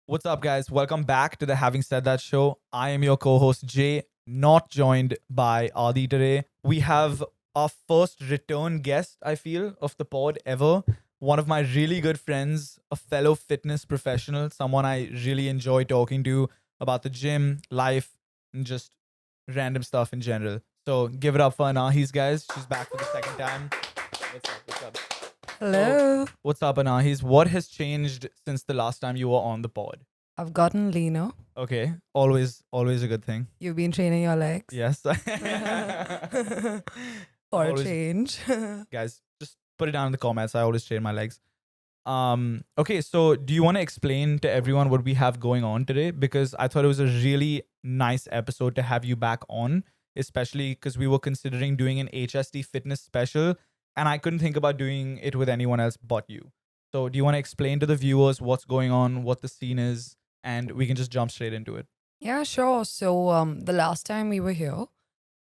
What's up, guys? Welcome back to the Having Said That show. I am your co host, Jay, not joined by Adi today. We have our first return guest, I feel, of the pod ever. One of my really good friends, a fellow fitness professional, someone I really enjoy talking to about the gym, life, and just random stuff in general. So give it up for Anaheez, guys. She's back for the second time. What's up? What's up? So, Hello. what's up, Anaheez? What has changed since the last time you were on the pod? I've gotten leaner. Okay, always a good thing. You've been training your legs. Yes. For a Always, change. guys, just put it down in the comments. I always train my legs. Okay, so do you want to explain to everyone what we have going on today? Because I thought it was a really nice episode to have you back on, especially because we were considering doing an HST fitness special, and I couldn't think about doing it with anyone else but you. So do you want to explain to the viewers what's going on, what the scene is, and we can just jump straight into it? Yeah, sure. So the last time we were here,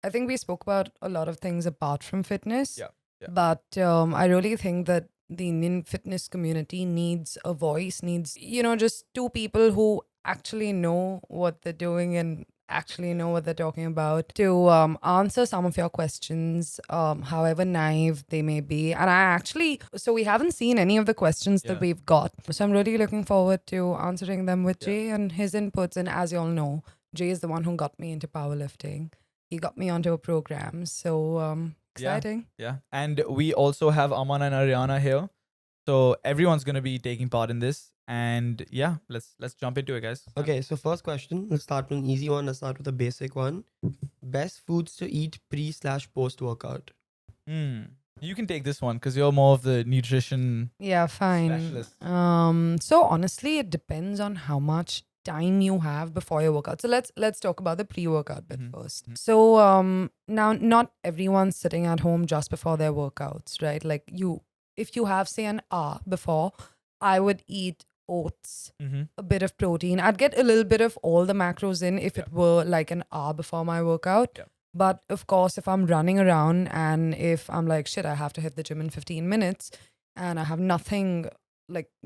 I think we spoke about a lot of things apart from fitness. Yeah, yeah. But I really think that the Indian fitness community needs a voice, needs, just two people who actually know what they're doing and actually know what they're talking about to answer some of your questions, however naive they may be. And so we haven't seen any of the questions Yeah. that we've got. So I'm really looking forward to answering them with Yeah. Jay and his inputs. And as you all know, Jay is the one who got me into powerlifting. He got me onto a program. So Yeah. exciting. Yeah. And we also have Aman and Aryana here. So everyone's gonna be taking part in this. And yeah, let's jump into it, guys. Okay, so first question. Let's start with an easy one. Let's start with a basic one. Best foods to eat pre/post workout. You can take this one because you're more of the nutrition Yeah, fine. specialist. So honestly, it depends on how much time you have before your workout. So let's talk about the pre-workout bit Mhm, first. mhm. So now not everyone's sitting at home just before their workouts, right? Like if you have say an hour before, I would eat oats, Mm-hmm. a bit of protein. I'd get a little bit of all the macros in if Yeah. it were like an hour before my workout. Yeah. But of course, if I'm running around and if I'm like, shit, I have to hit the gym in 15 minutes and I have nothing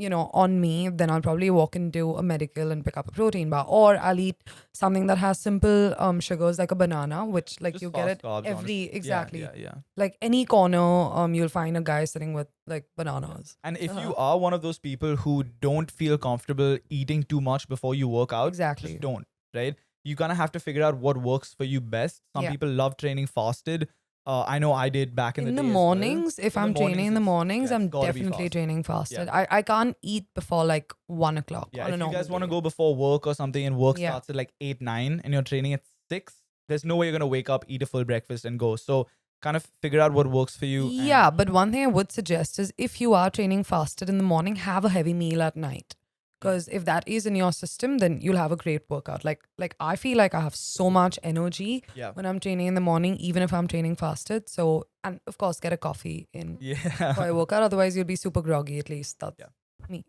on me, then I'll probably walk into a medical and pick up a protein bar. Or I'll eat something that has simple sugars like a banana, which like Just you get fast it carbs, every, honestly. exactly. Yeah. Like any corner, you'll find a guy sitting with like bananas. And if you Uh-huh. are one of those people who don't feel comfortable eating too much before you work out, Exactly. just don't, right? You kind of have to figure out what works for you best. Some Yeah. people love training fasted. I know I did back in the In the day as well. mornings, if In the I'm training in the mornings, it's I'm gotta be definitely fasted. training fasted. Yeah. I can't eat before like 1 o'clock Yeah, on a if you normal guys want to day. go before work or something and work Yeah. starts at like 8, 9 and you're training at 6, there's no way you're going to wake up, eat a full breakfast and go. So kind of figure out what works for you. Yeah, but one thing I would suggest is if you are training fasted in the morning, have a heavy meal at night. Because if that is in your system, then you'll have a great workout. Like I feel like I have so much energy Yeah. when I'm training in the morning, even if I'm training fasted. So, and of course, get a coffee in for Yeah. your workout. Otherwise, you'll be super groggy. At least that's Yeah. me.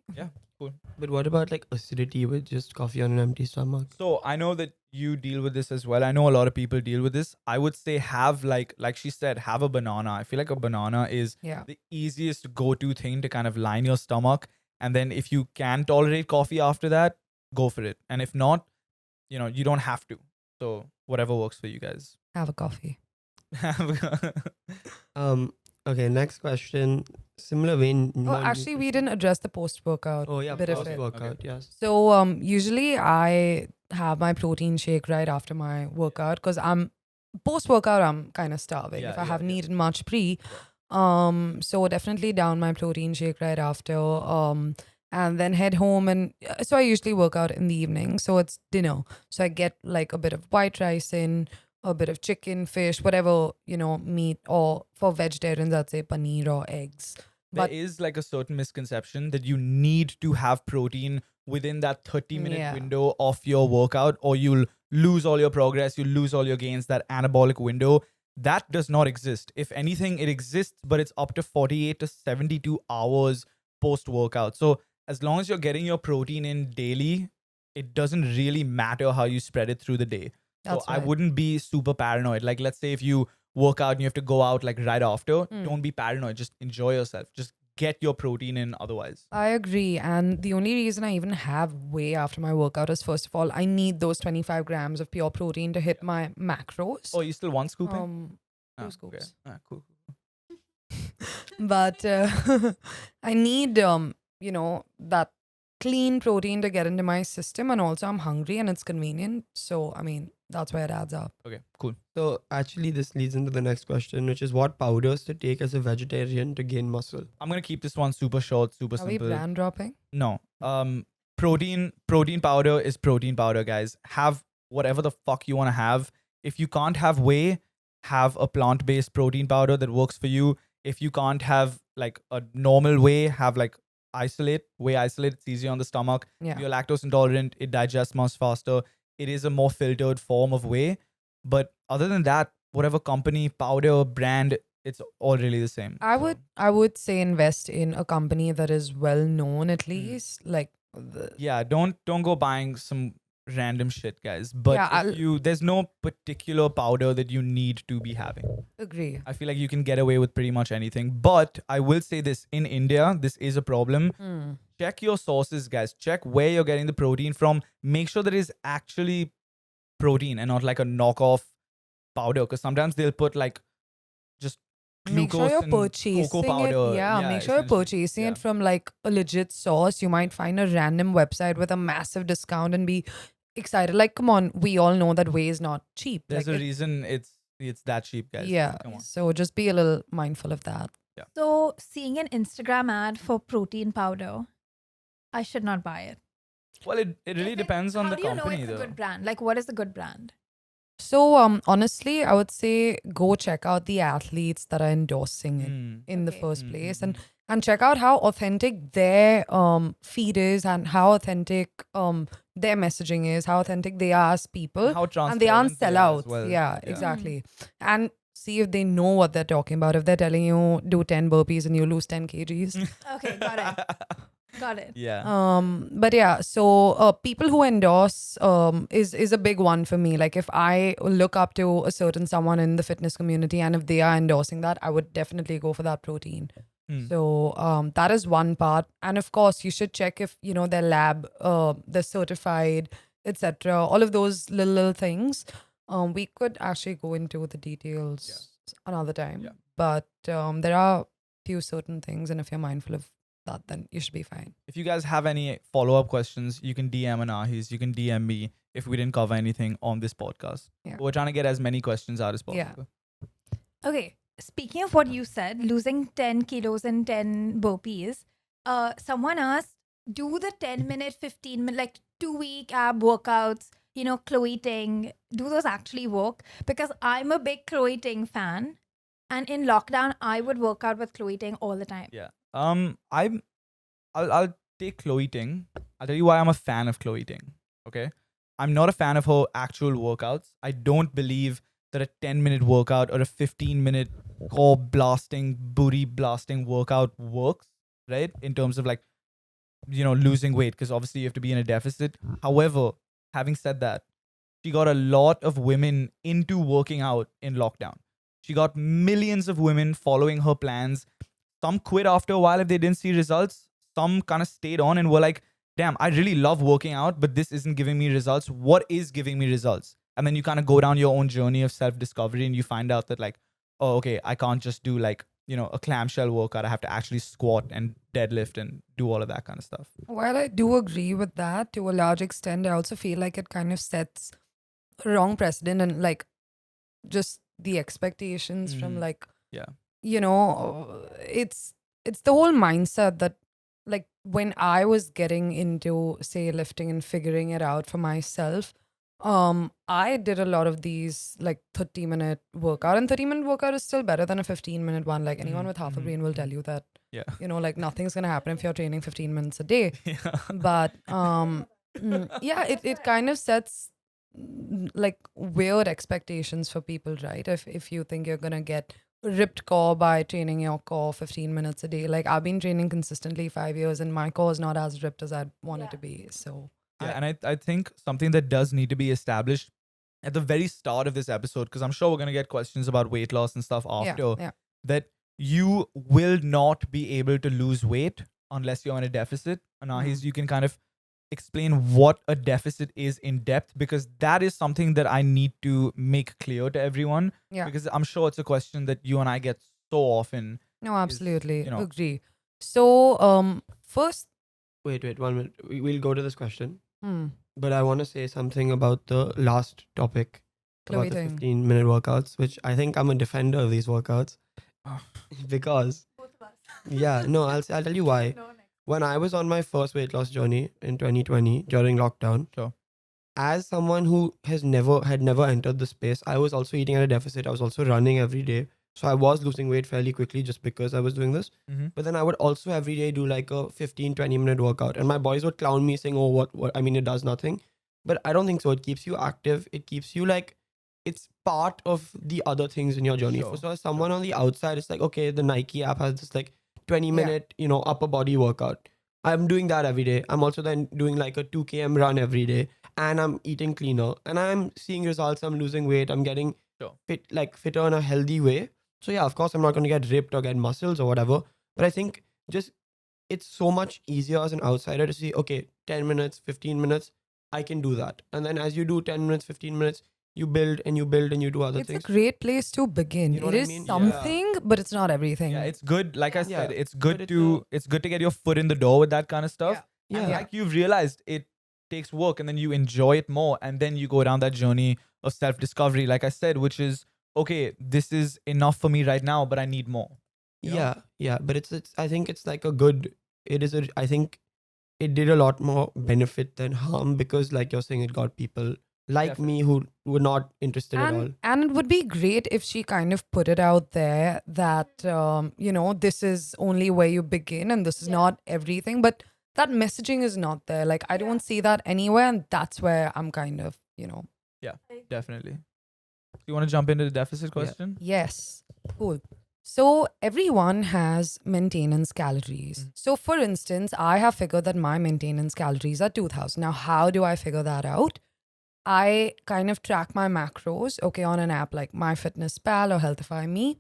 Cool. But what about like acidity with just coffee on an empty stomach? So I know that you deal with this as well. I know a lot of people deal with this. I would say have like she said, have a banana. I feel like a banana is Yeah. the easiest go-to thing to kind of line your stomach. And then if you can tolerate coffee after that, go for it. And if not, you don't have to. So whatever works for you guys. Have a coffee. Okay, next question. Similar vein. Oh, actually, we didn't address the post-workout Oh yeah, bit of post it. workout. Yes. So usually I have my protein shake right after my workout because I'm post-workout I'm kind of starving Yeah, if I yeah, haven't yeah. eaten much pre. So definitely down my protein shake right after. And then head home and so I usually work out in the evening. So it's dinner. So I get like a bit of white rice in, a bit of chicken, fish, whatever, meat, or for vegetarians I'd say paneer or eggs. There But- is like a certain misconception that you need to have protein within that 30-minute Yeah. window of your workout or you'll lose all your progress, you'll lose all your gains, that anabolic window. That does not exist. If anything, it exists, but it's up to 48 to 72 hours post workout. So as long as you're getting your protein in daily, it doesn't really matter how you spread it through the day. That's so I right. wouldn't be super paranoid. Like, let's say if you work out and you have to go out like right after, Mm. don't be paranoid. Just enjoy yourself. Just get your protein in otherwise. I agree. And the only reason I even have whey after my workout is, first of all, I need those 25 grams of pure protein to hit my macros. Oh, you still want scooping? 2 Okay. scoops. Cool. But I need, that clean protein to get into my system. And also, I'm hungry and it's convenient. So, I mean, that's why it adds up. Okay, cool. So actually, this leads into the next question, which is what powders to take as a vegetarian to gain muscle. I'm gonna keep this one super short, super Are we simple. brand dropping? No. Protein powder is protein powder, guys. Have whatever the fuck you want to have. If you can't have whey, have a plant-based protein powder that works for you. If you can't have like a normal whey, have like whey isolate. It's easier on the stomach. Yeah. If you're lactose intolerant, it digests much faster. It is a more filtered form of whey. But other than that, whatever company, powder, brand, it's all really the same. I would say invest in a company that is well known at least. Like, Yeah, don't go buying some random shit, guys. But Yeah, there's no particular powder that you need to be having. agree. I feel like you can get away with pretty much anything. But I will say this, in India, this is a problem. Check your sources, guys. Check where you're getting the protein from. Make sure that it is actually protein and not like a knockoff powder. Because sometimes they'll put like just Make sure glucose you're and purchasing cocoa powder. it. Yeah, make sure you're essentially. purchasing Yeah. it from like a legit source. You might find a random website with a massive discount and be excited. Like, come on, we all know that whey is not cheap. There's like, a reason it's that cheap, guys. Yeah. Come on. So just be a little mindful of that. So seeing an Instagram ad for protein powder, I should not buy it. Well, it really depends on How the do you company, know it's though. a good brand? Like, what is the good brand? So honestly, I would say go check out the athletes that are endorsing it in the Okay. first place, and check out how authentic their feed is, and how authentic their messaging is, how authentic they are as people, How and they aren't transparent they are as sellouts. well. Yeah, exactly. And see if they know what they're talking about. If they're telling you do 10 burpees and you lose 10 kgs. Okay, got it. Got it. Yeah. But yeah, so people who endorse is a big one for me. Like, if I look up to a certain someone in the fitness community and if they are endorsing that, I would definitely go for that protein. So that is one part. And of course, you should check if their lab, they're certified, etc. All of those little things. We could actually go into the details another time. Yeah. But there are few certain things, and if you're mindful of that, then you should be fine. If you guys have any follow-up questions, you can DM Anaheez. You can DM me if we didn't cover anything on this podcast. Yeah. We're trying to get as many questions out as Yeah. possible. Okay, speaking of what you said, losing 10 kilos in 10 burpees, someone asked, do the 10-minute, 15-minute, like 2-week ab workouts, Chloe Ting, do those actually work? Because I'm a big Chloe Ting fan. And in lockdown, I would work out with Chloe Ting all the time. Yeah. I'll take Chloe Ting. I'll tell you why I'm a fan of Chloe Ting. Okay. I'm not a fan of her actual workouts. I don't believe that a 10-minute workout or a 15-minute core blasting, booty blasting workout works, right? In terms of like, losing weight, because obviously you have to be in a deficit. However, having said that, she got a lot of women into working out in lockdown. She got millions of women following her plans. Some quit after a while if they didn't see results. Some kind of stayed on and were like, damn, I really love working out, but this isn't giving me results. What is giving me results? And then you kind of go down your own journey of self-discovery and you find out that like, oh, okay, I can't just do like, a clamshell workout. I have to actually squat and deadlift and do all of that kind of stuff. While I do agree with that to a large extent, I also feel like it kind of sets a wrong precedent, and like just the expectations from like, Yeah. it's the whole mindset that like when I was getting into say lifting and figuring it out for myself, I did a lot of these like 30-minute workout, and 30-minute workout is still better than a 15-minute one. Like anyone with half a brain will tell you that, Yeah. like nothing's gonna happen if you're training 15 minutes a day. Yeah. But yeah, it kind of sets like weird expectations for people, right? If you think you're gonna get ripped core by training your core 15 minutes a day. Like I've been training consistently 5 years and my core is not as ripped as I'd want it to be. So Yeah, and I think something that does need to be established at the very start of this episode, because I'm sure we're going to get questions about weight loss and stuff after, yeah. that you will not be able to lose weight unless you're in a deficit. Anaheez, you can kind of explain what a deficit is in depth, because that is something that I need to make clear to everyone, Yeah. because I'm sure it's a question that you and I get so often. No, absolutely. you know- Agree. So, first, Wait, 1 minute. We'll go to this question. hmm, But I want to say something about the last topic about the Floating. 15-minute workouts, which I think I'm a defender of these workouts Ah. because, yeah, no, I'll tell you why. When I was on my first weight loss journey in 2020 during lockdown, Sure. as someone who had never entered the space, I was also eating at a deficit. I was also running every day. So I was losing weight fairly quickly just because I was doing this. Mhm. But then I would also every day do like a 15-20 minute workout. And my boys would clown me saying, oh, what? I mean, it does nothing. But I don't think so. It keeps you active. It keeps you like, it's part of the other things in your journey. Sure, So as someone on the outside, it's like, okay, the Nike app has this like 20-minute, upper body workout. I'm doing that every day. I'm also then doing like a 2 km run every day. And I'm eating cleaner. And I'm seeing results. I'm losing weight. I'm getting Sure. fitter in a healthy way. So yeah, of course, I'm not going to get ripped or get muscles or whatever. But I think just it's so much easier as an outsider to see, okay, 10 minutes, 15 minutes, I can do that. And then as you do 10 minutes, 15 minutes, you build and you build and you do other it's things. a great place to begin. You know It what I is mean? Yeah. something, but it's not everything. Yeah, it's good. Like I said, Yeah, it's but good it's it's good to get your foot in the door with that kind of stuff. Yeah. And Yeah. like you've realized, it takes work, and then you enjoy it more, and then you go down that journey of self-discovery, like I said, which is, okay, this is enough for me right now, but I need more. You know? Yeah. But it's I think it's like a good, I think it did a lot more benefit than harm because like you're saying, it got people like me who were not interested at all. And it would be great if she kind of put it out there that, this is only where you begin and this is not everything. But that messaging is not there. Like, I don't see that anywhere. And that's where I'm kind of, Definitely. You want to jump into the deficit question? Yes. Cool. So everyone has maintenance calories. So for instance, I have figured that my maintenance calories are 2000. Now, how do I figure that out? I kind of track my macros, on an app like MyFitnessPal or Healthify Me.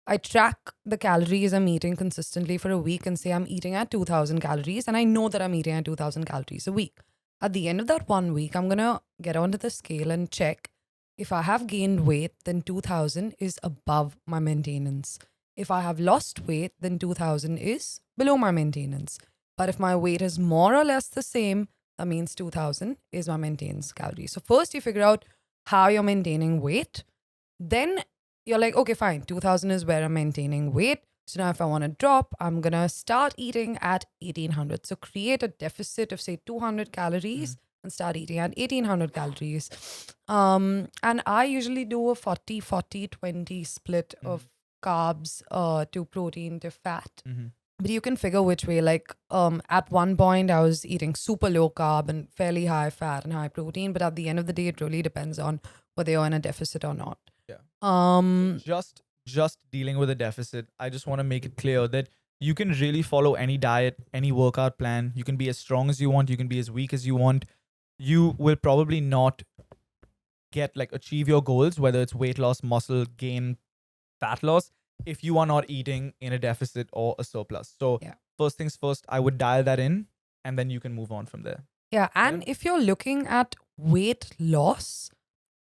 I track the calories I'm eating consistently for a week and say I'm eating at 2000 calories, and I know that I'm eating at 2000 calories a week. At the end of that 1 week, I'm going to get onto the scale and check if I have gained weight, then 2000 is above my maintenance. If I have lost weight, then 2000 is below my maintenance. But if my weight is more or less the same, that means 2000 is my maintenance calories. So first you figure out how you're maintaining weight. Then you're like, okay, fine, 2000 is where I'm maintaining weight. So now if I want to drop, I'm going to start eating at 1800. So create a deficit of say 200 calories and start eating at 1800 calories. And I usually do a 40-40-20 split of carbs to protein to fat. But you can figure which way. Like at one point I was eating super low carb and fairly high fat and high protein. But at the end of the day, it really depends on whether you're in a deficit or not. Just dealing with a deficit, I just want to make it clear that you can really follow any diet, any workout plan. You can be as strong as you want. You can be as weak as you want. You will probably not achieve your goals, whether it's weight loss, muscle gain, fat loss, if you are not eating in a deficit or a surplus. So first things first, I would dial that in, and then you can move on from there. Yeah. And if you're looking at weight loss,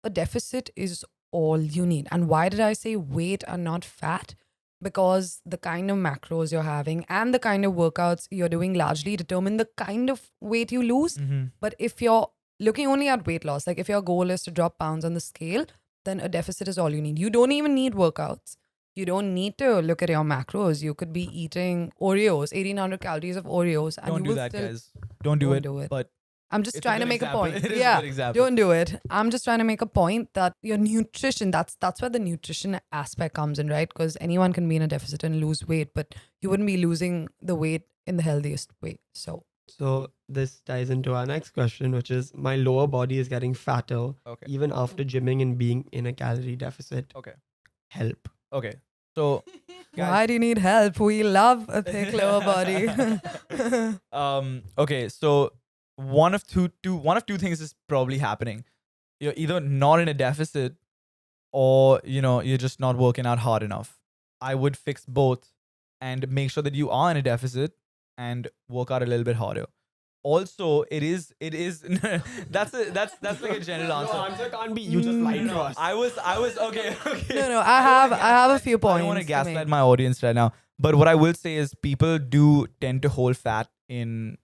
a deficit is all you need. And why did I say weight and not fat? Because the kind of macros you're having and the kind of workouts you're doing largely determine the kind of weight you lose. But if you're looking only at weight loss, like if your goal is to drop pounds on the scale, then a deficit is all you need. You don't even need workouts. You don't need to look at your macros. You could be eating Oreos, 1800 calories of Oreos. And Don't you do will that, still, guys. Don't do it. do it. But I'm just it's trying to good make example. a point. It is a good example. Don't do it. I'm just trying to make a point that your nutrition, that's where the nutrition aspect comes in, right? Because anyone can be in a deficit and lose weight, but you wouldn't be losing the weight in the healthiest way. So this ties into our next question, which is my lower body is getting fatter even after gymming and being in a calorie deficit. Okay. Help. Okay. So why do you need help? We love a thick lower body. Okay, so one of two things is probably happening. You're either not in a deficit, or you're just not working out hard enough. I would fix both and make sure that you are in a deficit and work out a little bit harder. Also, it is that's like a general answer. No, answer can't be you just lied to us. I was okay. No, I have a few I points. don't want to to gaslight make. my audience right now. But what I will say is people do tend to hold fat in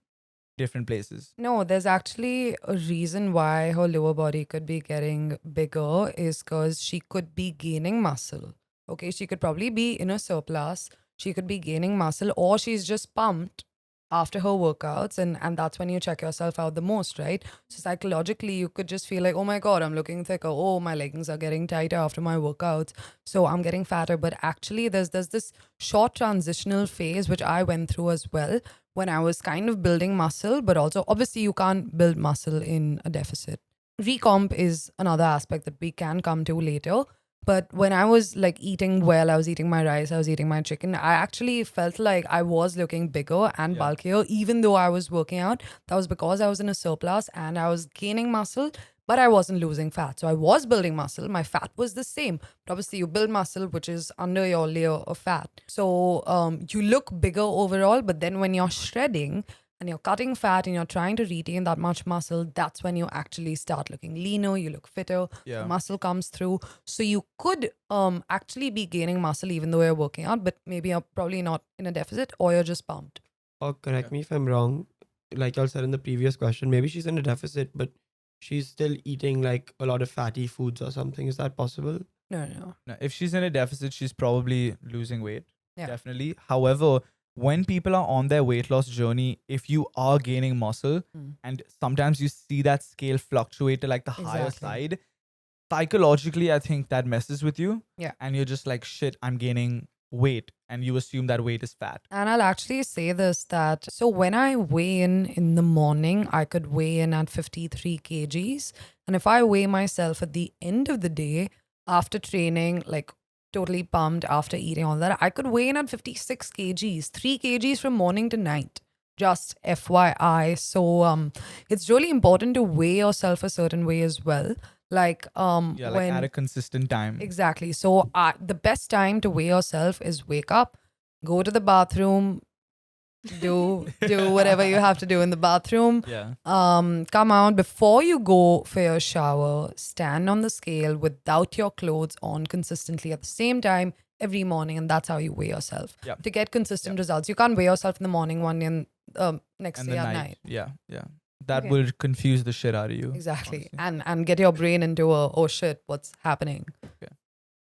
different places. No, there's actually a reason why her lower body could be getting bigger is because she could be gaining muscle. Okay, she could probably be in a surplus. She could be gaining muscle, or she's just pumped after her workouts, and that's when you check yourself out the most, right? So psychologically, you could just feel like, oh my god, I'm looking thicker. Oh, my leggings are getting tighter after my workouts, so I'm getting fatter. But actually, there's this short transitional phase which I went through as well when I was kind of building muscle, but also obviously you can't build muscle in a deficit. Recomp is another aspect that we can come to later. But when I was like eating well, I was eating my rice, I was eating my chicken, I actually felt like I was looking bigger and Yeah. bulkier, even though I was working out. That was because I was in a surplus and I was gaining muscle, but I wasn't losing fat. So I was building muscle. My fat was the same. But obviously, you build muscle, which is under your layer of fat. So you look bigger overall, but then when you're shredding, and you're cutting fat and you're trying to retain that much muscle, that's when you actually start looking leaner, you look fitter, Yeah. the muscle comes through. So you could actually be gaining muscle even though you're working out, but maybe you're probably not in a deficit or you're just pumped. Or correct me if I'm wrong. Like y'all said in the previous question, maybe she's in a deficit, but she's still eating like a lot of fatty foods or something. Is that possible? No. Now, if she's in a deficit, she's probably losing weight. Yeah. Definitely. However, when people are on their weight loss journey, if you are gaining muscle and sometimes you see that scale fluctuate to like the higher Exactly. side, psychologically, I think that messes with you. Yeah. And you're just like, shit, I'm gaining weight. And you assume that weight is fat. And I'll actually say this that so when I weigh in the morning, I could weigh in at 53 kgs. And if I weigh myself at the end of the day after training, like totally pumped after eating all that, I could weigh in at 56 kgs, 3 kgs from morning to night. Just FYI. So it's really important to weigh yourself a certain way as well. Like Yeah, like when at a consistent time. exactly. So the best time to weigh yourself is wake up, go to the bathroom, do whatever you have to do in the bathroom. Yeah. Come out before you go for your shower, stand on the scale without your clothes on consistently at the same time every morning, and that's how you weigh yourself. Yep. To get consistent results. You can't weigh yourself in the morning one day and next And day the at night. night. Yeah. Yeah. That Okay. will confuse the shit out of you. Exactly. honestly. And get your brain into a oh shit, what's happening?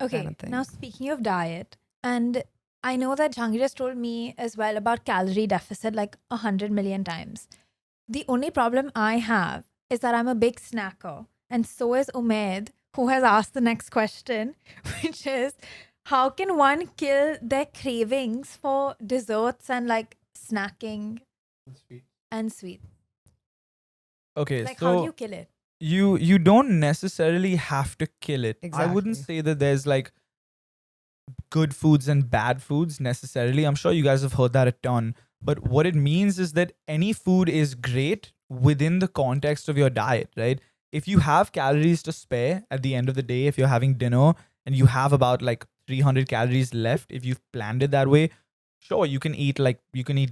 Okay, kind of thing. now speaking of diet, and I know that Jhangi just told me as well about calorie deficit like 100 million times. The only problem I have is that I'm a big snacker, and so is Umaid, who has asked the next question, which is how can one kill their cravings for desserts and like snacking and sweet? Okay. Like, so how do you kill it? you don't necessarily have to kill it. I wouldn't Exactly. say that there's like good foods and bad foods necessarily. I'm sure you guys have heard that a ton. But what it means is that any food is great within the context of your diet, right? If you have calories to spare at the end of the day, if you're having dinner and you have about like 300 calories left, if you've planned it that way, sure, you can eat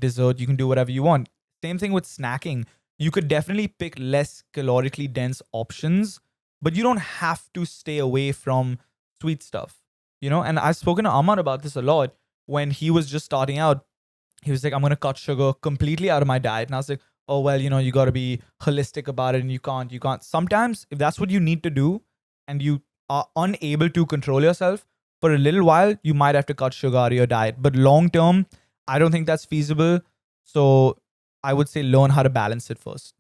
dessert, you can do whatever you want. Same thing with snacking. You could definitely pick less calorically dense options, but you don't have to stay away from sweet stuff, you know? And I've spoken to Aman about this a lot when he was just starting out. He was like, I'm going to cut sugar completely out of my diet. And I was like, oh, well, you got to be holistic about it and you can't. Sometimes if that's what you need to do and you are unable to control yourself for a little while, you might have to cut sugar out of your diet. But long term, I don't think that's feasible. So I would say learn how to balance it first.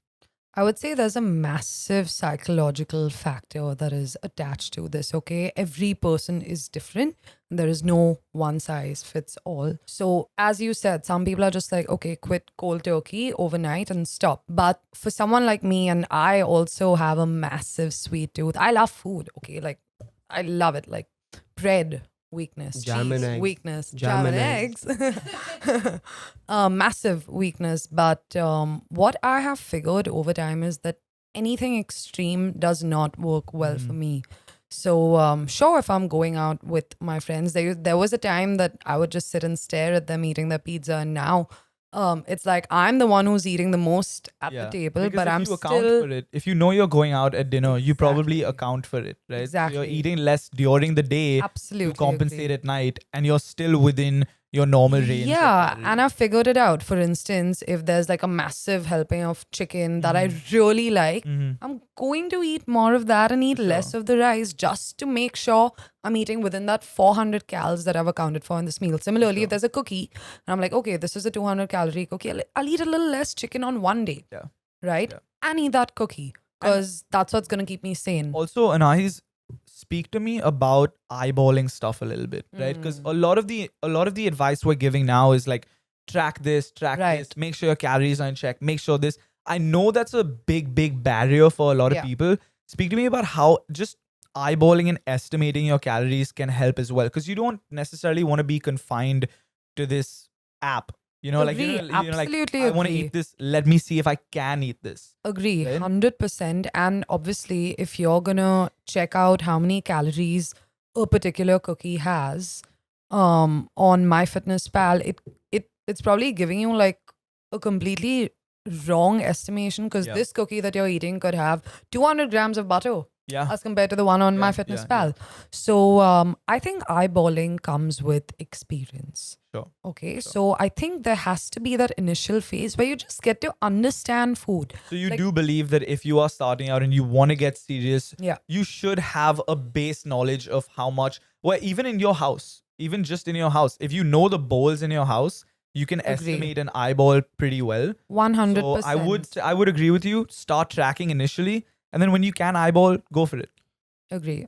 I would say there's a massive psychological factor that is attached to this, okay? Every person is different. There is no one size fits all. So, as you said, some people are just like, okay, quit cold turkey overnight and stop. But for someone like me, and I also have a massive sweet tooth, I love food, okay? Like, I love it. Like, bread, weakness. Jam Cheese, and eggs. weakness. Jam and eggs. Massive weakness. But what I have figured over time is that anything extreme does not work well for me. So sure, if I'm going out with my friends, there was a time that I would just sit and stare at them eating their pizza, and now it's like I'm the one who's eating the most at the table, Because but if I'm you account still for it, if you know you're going out at dinner, you probably Exactly. account for it, right? So Exactly. you're eating less during the day absolutely to compensate agree. at night, and you're still within your normal range. Yeah, of and I figured it out. For instance, if there's like a massive helping of chicken that I really like, Mm-hmm. I'm going to eat more of that and eat less of the rice just to make sure I'm eating within that 400 calories that I've accounted for in this meal. Similarly, if there's a cookie and I'm like, okay, this is a 200 calorie cookie, I'll eat a little less chicken on one day, Yeah. right? Yeah. And eat that cookie because that's what's going to keep me sane. Also, Anaheez, speak to me about eyeballing stuff a little bit, right? Because a lot of the advice we're giving now is like track this, Right. make sure your calories are in check, make sure this. I know that's a big barrier for a lot of Yeah. people. Speak to me about how just eyeballing and estimating your calories can help as well, because you don't necessarily want to be confined to this app. Like Agree. like Absolutely I want to agree. eat this. Let me see if I can eat this. Agree, Right? 100%. And obviously, if you're gonna check out how many calories a particular cookie has, on MyFitnessPal, it's probably giving you like a completely wrong estimation because Yeah. this cookie that you're eating could have 200 grams of butter Yeah. as compared to the one on Yeah, MyFitnessPal. So I think eyeballing comes with experience. Sure. Okay, so I think there has to be that initial phase where you just get to understand food. So you Like- do believe that if you are starting out and you want to get serious, Yeah. you should have a base knowledge of how much, well, even in your house, even just in your house, if you know the bowls in your house, you can Agree. estimate an eyeball pretty well. 100%. So I would agree with you. Start tracking initially, and then when you can eyeball, go for it. agree.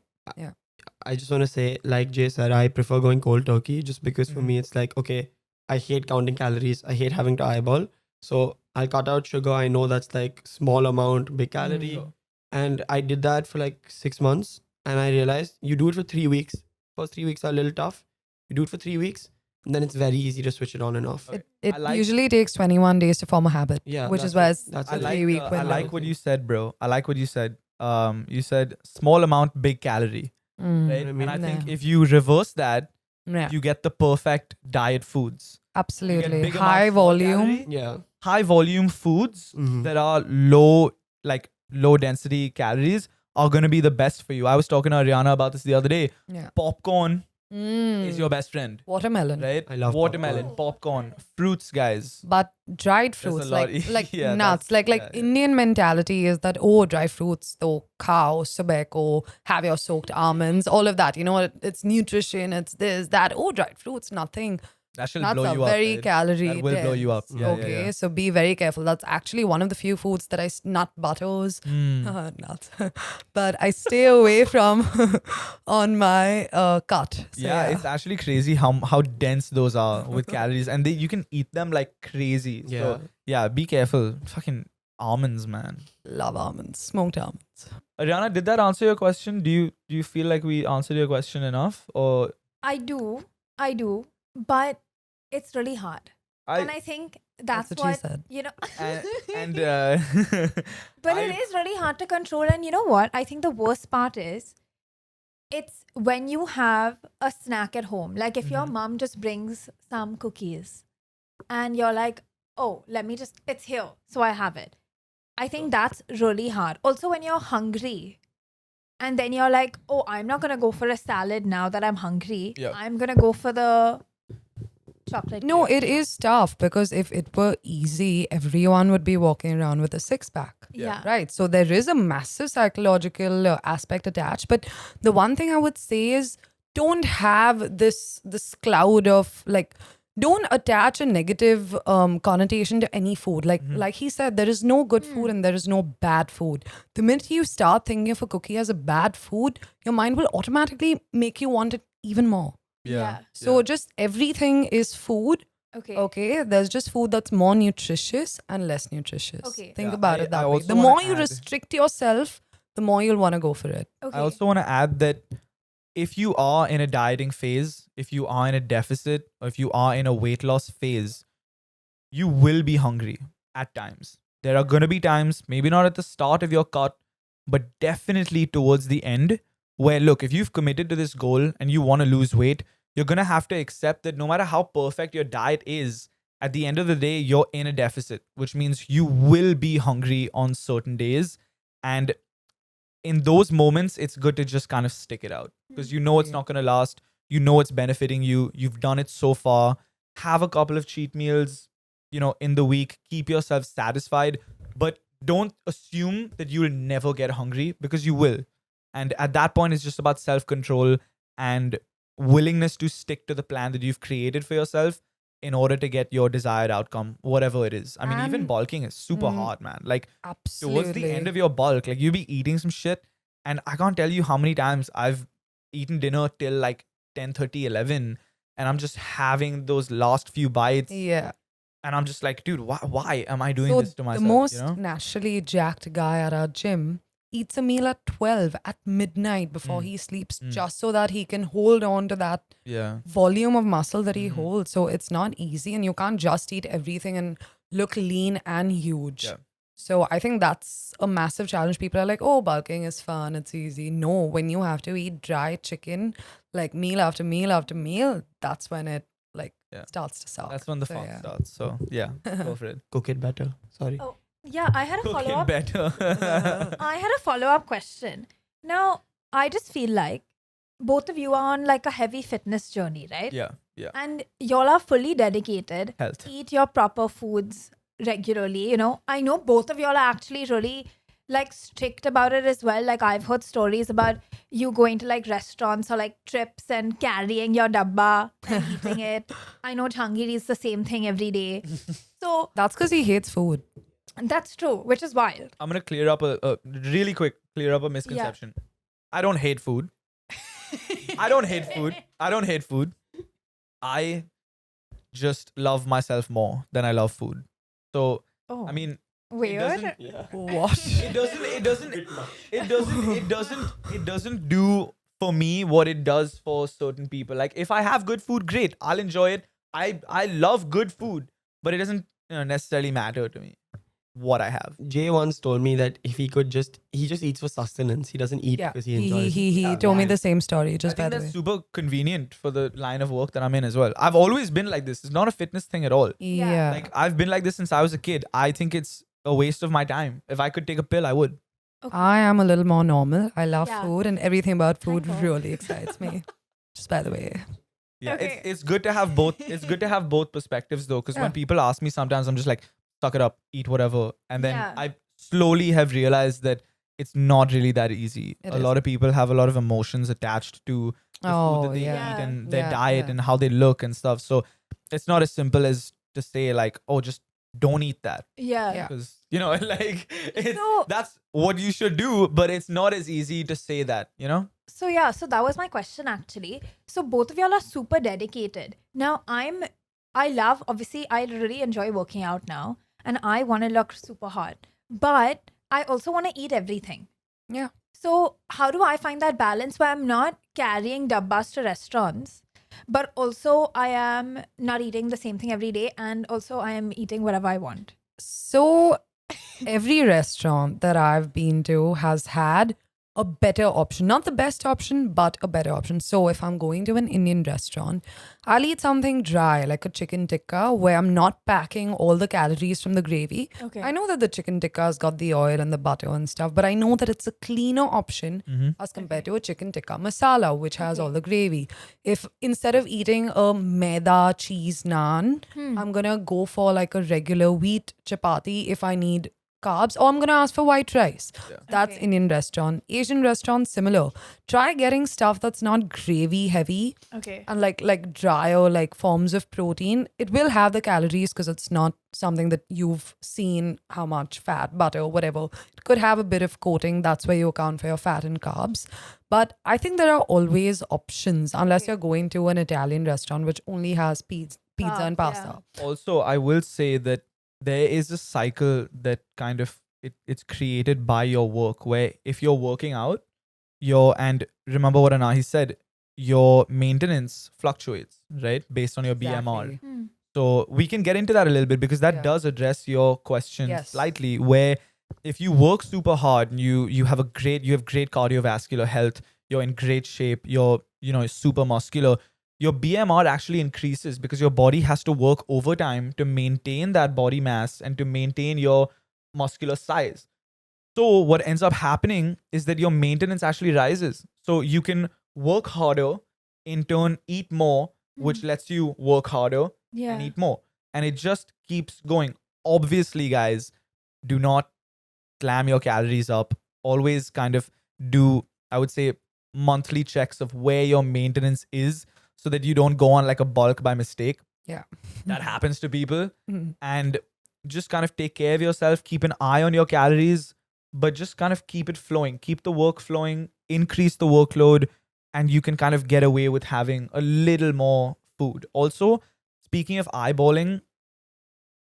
I just want to say, like Jay said, I prefer going cold turkey just because for Mhm. me it's like, okay, I hate counting calories. I hate having to eyeball. So I'll cut out sugar. I know that's like small amount, big calorie. Sure. And I did that for like 6 months. And I realized you do it for 3 weeks. First 3 weeks are a little tough. You do it for 3 weeks. And then it's very easy to switch it on and off. Okay. It I like- usually takes 21 days to form a habit. Yeah, which that's is why it. it's That's a it. 3 week I window. like what you said, bro. I like what you said. You said small amount, big calorie, Mm. right? I And mean- I think Yeah. if you reverse that, Yeah, you get the perfect diet foods. absolutely. big High amounts, small volume. calorie. Yeah. High volume foods Mhm. that are low density calories are going to be the best for you. I was talking to Aryana about this the other day. Yeah. Popcorn Mm. is your best friend, Watermelon. right? I love watermelon, popcorn, fruits, guys. But dried There's a fruits, lot- like yeah, nuts, that's- like yeah, yeah. Indian mentality is that, oh, dry fruits, though, cow, sabeko, have your soaked almonds, all of that. It's nutrition, it's this, that. Oh, dried fruits, nothing. That should Nuts blow are you up. very right? calorie That will blow you up. dense. Yeah, yeah, Okay, yeah. so be very careful. That's actually one of the few foods that nut butters, Mm. nuts, but I stay away from on my cut. So, Yeah, it's actually crazy how dense those are with calories, and you can eat them like crazy. Yeah. So yeah, be careful. Fucking almonds, man. love almonds, smoked almonds. Aryana, did that answer your question? Do you feel like we answered your question enough, or I do, but it's really hard. And I think that's what she said. and But I- it is really hard to control. And you know what? I think the worst part is it's when you have a snack at home. Like if your Mhm. mom just brings some cookies and you're like, oh, it's here. So I have it. I think that's really hard. Also, when you're hungry and then you're like, oh, I'm not going to go for a salad now that I'm hungry. Yeah. I'm going to go for the chocolate. No, cake. it is tough because if it were easy, everyone would be walking around with a six pack. Yeah. Right. So there is a massive psychological aspect attached. But the one thing I would say is don't have this cloud of like, don't attach a negative connotation to any food. Like he said, there is no good food and there is no bad food. The minute you start thinking of a cookie as a bad food, your mind will automatically make you want it even more. Yeah. So just everything is food. Okay. Okay, there's just food that's more nutritious and less nutritious. Okay. Think Yeah, about I it that way. also The wanna more you add- restrict yourself, the more you'll want to go for it. Okay. I also want to add that if you are in a dieting phase, if you are in a deficit, or if you are in a weight loss phase, you will be hungry at times. There are going to be times, maybe not at the start of your cut, but definitely towards the end, where, look, if you've committed to this goal and you want to lose weight, you're going to have to accept that no matter how perfect your diet is, at the end of the day, you're in a deficit, which means you will be hungry on certain days. And in those moments, it's good to just kind of stick it out because you know it's not going to last. You know it's benefiting you. You've done it so far. Have a couple of cheat meals, in the week. Keep yourself satisfied, but don't assume that you'll never get hungry because you will. And at that point, it's just about self-control and willingness to stick to the plan that you've created for yourself in order to get your desired outcome, whatever it is. I mean, even And- bulking is super hard, man. Like, Absolutely. towards the end of your bulk, like, you be eating some shit, and I can't tell you how many times I've eaten dinner till like 10:30, 11, and I'm just having those last few bites, Yeah. and I'm just like, dude, why am I doing So this to myself? the most naturally jacked guy at our gym eats a meal at 12 at midnight before he sleeps, just so that he can hold on to that Yeah. volume of muscle that he holds. So it's not easy, and you can't just eat everything and look lean and huge. Yeah. So I think that's a massive challenge. People are like, oh, bulking is fun, it's easy. No, when you have to eat dry chicken, like meal after meal after meal, that's when it starts to suck. That's when the So, fun yeah. starts. So yeah, go for it. Cook it better. Sorry. Oh, yeah, I had a Cook it follow-up. better. I had a follow-up question. Now, I just feel like both of you are on like a heavy fitness journey, right? Yeah. And y'all are fully dedicated. Health. Eat your proper foods regularly. I know both of y'all are actually really like strict about it as well. Like, I've heard stories about you going to like restaurants or like trips and carrying your dabba and eating it. I know Jahangir is the same thing every day. So That's because he hates food. that's true, which is wild. I'm gonna clear up a really quick misconception. I don't hate food. I don't hate food. I just love myself more than I love food. So Oh, I mean, weird. What? it doesn't do for me what it does for certain people. Like, if I have good food, great, I'll enjoy it. I love good food, but it doesn't necessarily matter to me what I have. Jay once told me that if he just eats for sustenance. He doesn't eat Yeah, because he enjoys it. he told me the same story, I just by think the that's way. super convenient for the line of work that I'm in as well. I've always been like this. It's not a fitness thing at all. Yeah. Like, I've been like this since I was a kid. I think it's a waste of my time. If I could take a pill, I would. I am a little more normal. I love Yeah. food, and everything about food God. really excites me. Just by the way. Yeah, Okay. it's good to have both. It's good to have both perspectives though, because Yeah. when people ask me, sometimes I'm just like, suck it up, eat whatever, and then Yeah. I slowly have realized that it's not really that easy. It A lot isn't. of people have a lot of emotions attached to the food that they yeah. eat and their Yeah, diet yeah. and how they look and stuff. So it's not as simple as to say like, oh, just don't eat that, Yeah. Yeah. because like So- that's what you should do, but it's not as easy to say that. So yeah, so that was my question actually. So both of y'all are super dedicated. Now I really enjoy working out now, and I want to look super hot, but I also want to eat everything. Yeah. So how do I find that balance where I'm not carrying dabbas to restaurants, but also I am not eating the same thing every day, and also I am eating whatever I want? So every restaurant that I've been to has had a better option. Not the best option, but a better option. So if I'm going to an Indian restaurant, I'll eat something dry, like a chicken tikka, where I'm not packing all the calories from the gravy. Okay. I know that the chicken tikka's got the oil and the butter and stuff, but I know that it's a cleaner option as compared to a chicken tikka masala, which has all the gravy. If instead of eating a maida cheese naan, I'm gonna go for like a regular wheat chapati if I need carbs, or I'm gonna ask for white rice. That's Okay. Indian restaurant. Asian restaurant, similar. Try getting stuff that's not gravy heavy Okay. and like drier like forms of protein. It will have the calories because it's not something that you've seen how much fat, butter, whatever. It could have a bit of coating. That's where you account for your fat and carbs. But I think there are always options unless you're going to an Italian restaurant which only has pizza and Carbs, pasta. Also, I will say that there is a cycle that kind of it's created by your work, where if you're working out, and remember what Anaheez said, your maintenance fluctuates, right? Based on your BMR. Exactly. So we can get into that a little bit, because that Yeah. does address your question Yes. slightly, where if you work super hard and you have great cardiovascular health, you're in great shape, you're, super muscular, your BMR actually increases because your body has to work overtime to maintain that body mass and to maintain your muscular size. So what ends up happening is that your maintenance actually rises. So you can work harder, in turn eat more, which lets you work harder and eat more. And it just keeps going. Obviously, guys, do not slam your calories up. Always kind of do, I would say, monthly checks of where your maintenance is so that you don't go on like a bulk by mistake. Yeah. That happens to people. Mhm. And just kind of take care of yourself. Keep an eye on your calories, but just kind of keep it flowing. Keep the work flowing, increase the workload, and you can kind of get away with having a little more food. Also, speaking of eyeballing,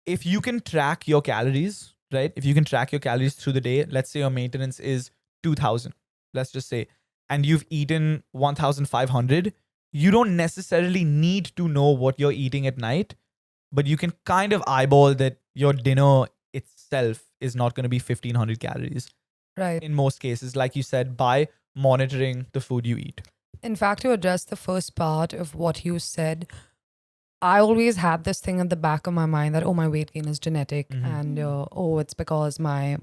if you can track your calories, right? If you can track your calories through the day, let's say your maintenance is 2000, let's just say, and you've eaten 1500, you don't necessarily need to know what you're eating at night, but you can kind of eyeball that your dinner itself is not going to be 1500 calories Right. in most cases, like you said, by monitoring the food you eat. In fact, to address the first part of what you said, I always had this thing at the back of my mind that, oh, my weight gain is genetic. Mhm. And, oh, it's because my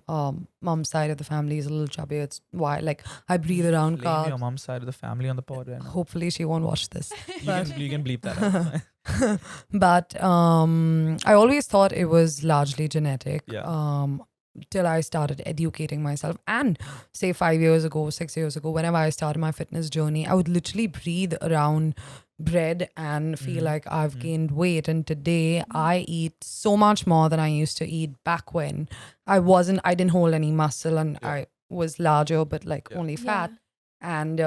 mom's side of the family is a little chubby. It's why, like, I breathe around Blame your carbs. mom's side of the family on the pod right now. Hopefully, she won't watch this. You can bleep that out. But I always thought it was largely genetic. Yeah. Till I started educating myself. And say 5 years ago, 6 years ago, whenever I started my fitness journey, I would literally breathe around bread and feel like I've gained weight. And today I eat so much more than I used to eat back when I didn't hold any muscle and I was larger, but like only fat. And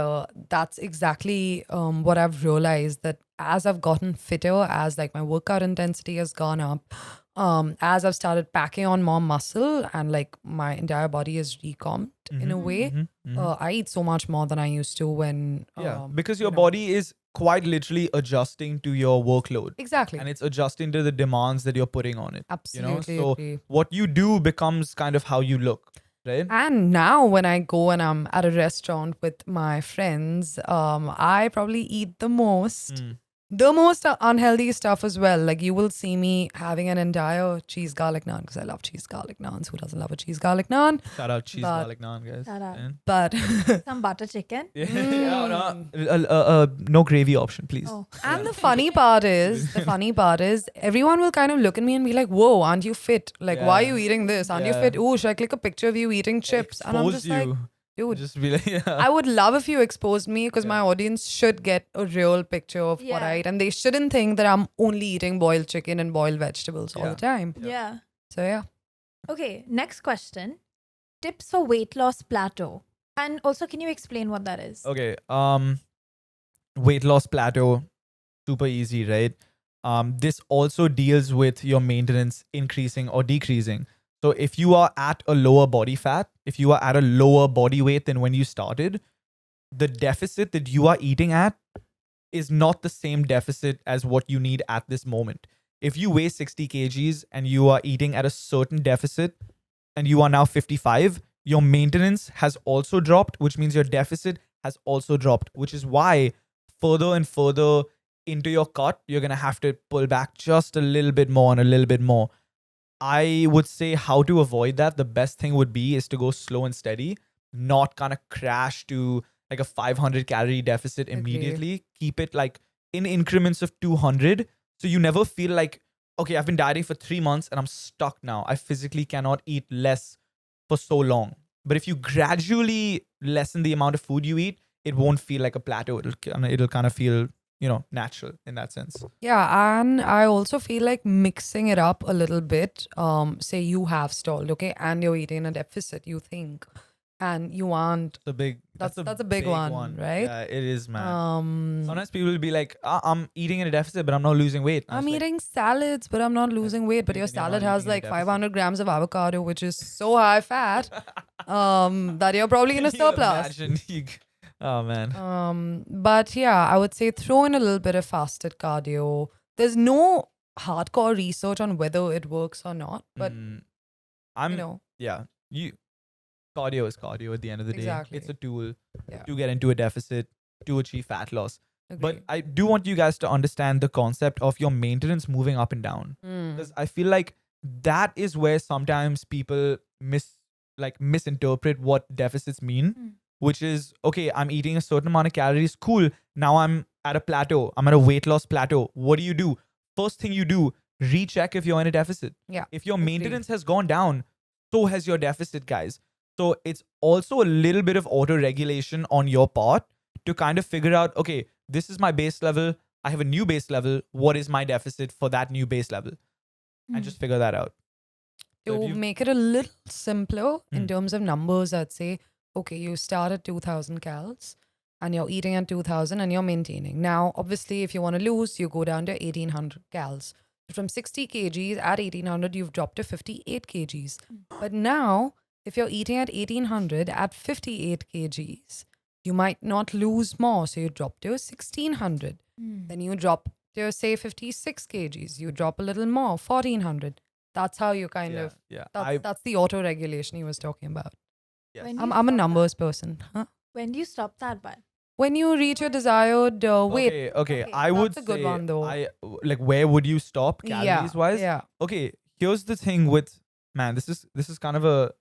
that's exactly what I've realized, that as I've gotten fitter, as like my workout intensity has gone up, as I've started packing on more muscle and like my entire body is recomped in a way, I eat so much more than I used to when. Because your body is quite literally adjusting to your workload. Exactly. And it's adjusting to the demands that you're putting on it. Absolutely So agree. what you do becomes kind of how you look, right? And now when I go and I'm at a restaurant with my friends, I probably eat the most. The most unhealthy stuff as well. Like you will see me having an entire cheese garlic naan because I love cheese garlic naans. Who doesn't love a cheese garlic naan? Shout out cheese But- garlic naan, guys. Shout out. Yeah. But Some butter chicken. No gravy option, please. Oh. and the funny part is, everyone will kind of look at me and be like, "Whoa, aren't you fit? Like, why are Yeah. you eating this? Aren't you Yeah. fit? Ooh, should I click a picture of you eating chips?" And I'm Expose just like, you. dude, Just be like, I would love if you exposed me because my audience should get a real picture of what I Yeah. eat, and they shouldn't think that I'm only eating boiled chicken and boiled vegetables all Yeah. the time. Yeah. So yeah. Okay, next question. Tips for weight loss plateau. And also, can you explain what that is? Okay. Weight loss plateau, super easy, right? This also deals with your maintenance increasing or decreasing. So if you are at a lower body fat, if you are at a lower body weight than when you started, the deficit that you are eating at is not the same deficit as what you need at this moment. If you weigh 60 kgs and you are eating at a certain deficit and you are now 55, your maintenance has also dropped, which means your deficit has also dropped, which is why further and further into your cut, you're going to have to pull back just a little bit more and a little bit more. I would say how to avoid that. The best thing would be is to go slow and steady, not kind of crash to like a 500 calorie deficit immediately. Keep it like in increments of 200. So you never feel like, okay, I've been dieting for 3 months and I'm stuck now. I physically cannot eat less for so long. But if you gradually lessen the amount of food you eat, it won't feel like a plateau. It'll kind of feel, natural in that sense. Yeah, and I also feel like mixing it up a little bit. Say you have stalled, okay, and you're eating a deficit, you think, and you want. That's a big one, right? Yeah, it is, man. Um, Sometimes people will be like, I'm eating in a deficit, but I'm not losing weight. And I I'm was like, eating salads, but I'm not losing weight. But then your you're not salad has eating in a like deficit. 500 grams of avocado, which is so high fat that you're probably in a Can you surplus. imagine? Oh man. But yeah, I would say throw in a little bit of fasted cardio. There's no hardcore research on whether it works or not, but I'm you know, yeah. Cardio is cardio at the end of the day. Exactly. It's a tool. Yeah. to get into a deficit to achieve fat loss. But Agree. I do want you guys to understand the concept of your maintenance moving up and down, Mm. because I feel like that is where sometimes people misinterpret what deficits mean, Mm. which is, okay, I'm eating a certain amount of calories, cool, now I'm at a plateau, I'm at a weight loss plateau. What do? First thing you do, recheck if you're in a deficit. Yeah. If your Agreed. maintenance has gone down, so has your deficit, guys. So it's also a little bit of auto regulation on your part to kind of figure out, okay, this is my base level, I have a new base level, what is my deficit for that new base level, and just figure that out. So if To you've- make it a little simpler in Mm. terms of numbers, I'd say, okay, you start at 2000 calories and you're eating at 2000 and you're maintaining. Now, obviously, if you want to lose, you go down to 1800 calories. From 60 kgs at 1800, you've dropped to 58 kgs. But now, if you're eating at 1800 at 58 kgs, you might not lose more. So you drop to 1600. Then you drop to, say, 56 kgs. You drop a little more, 1400. That's how you kind of, that's the auto regulation he was talking about. yes. When I'm you a stop that? numbers person. Huh? When do you stop that, but When you reach your desired weight. Okay, Okay, I would that's a good say, one, though. where would you stop Yeah. calories wise? Yeah. Okay, here's the thing with, man, this is kind of a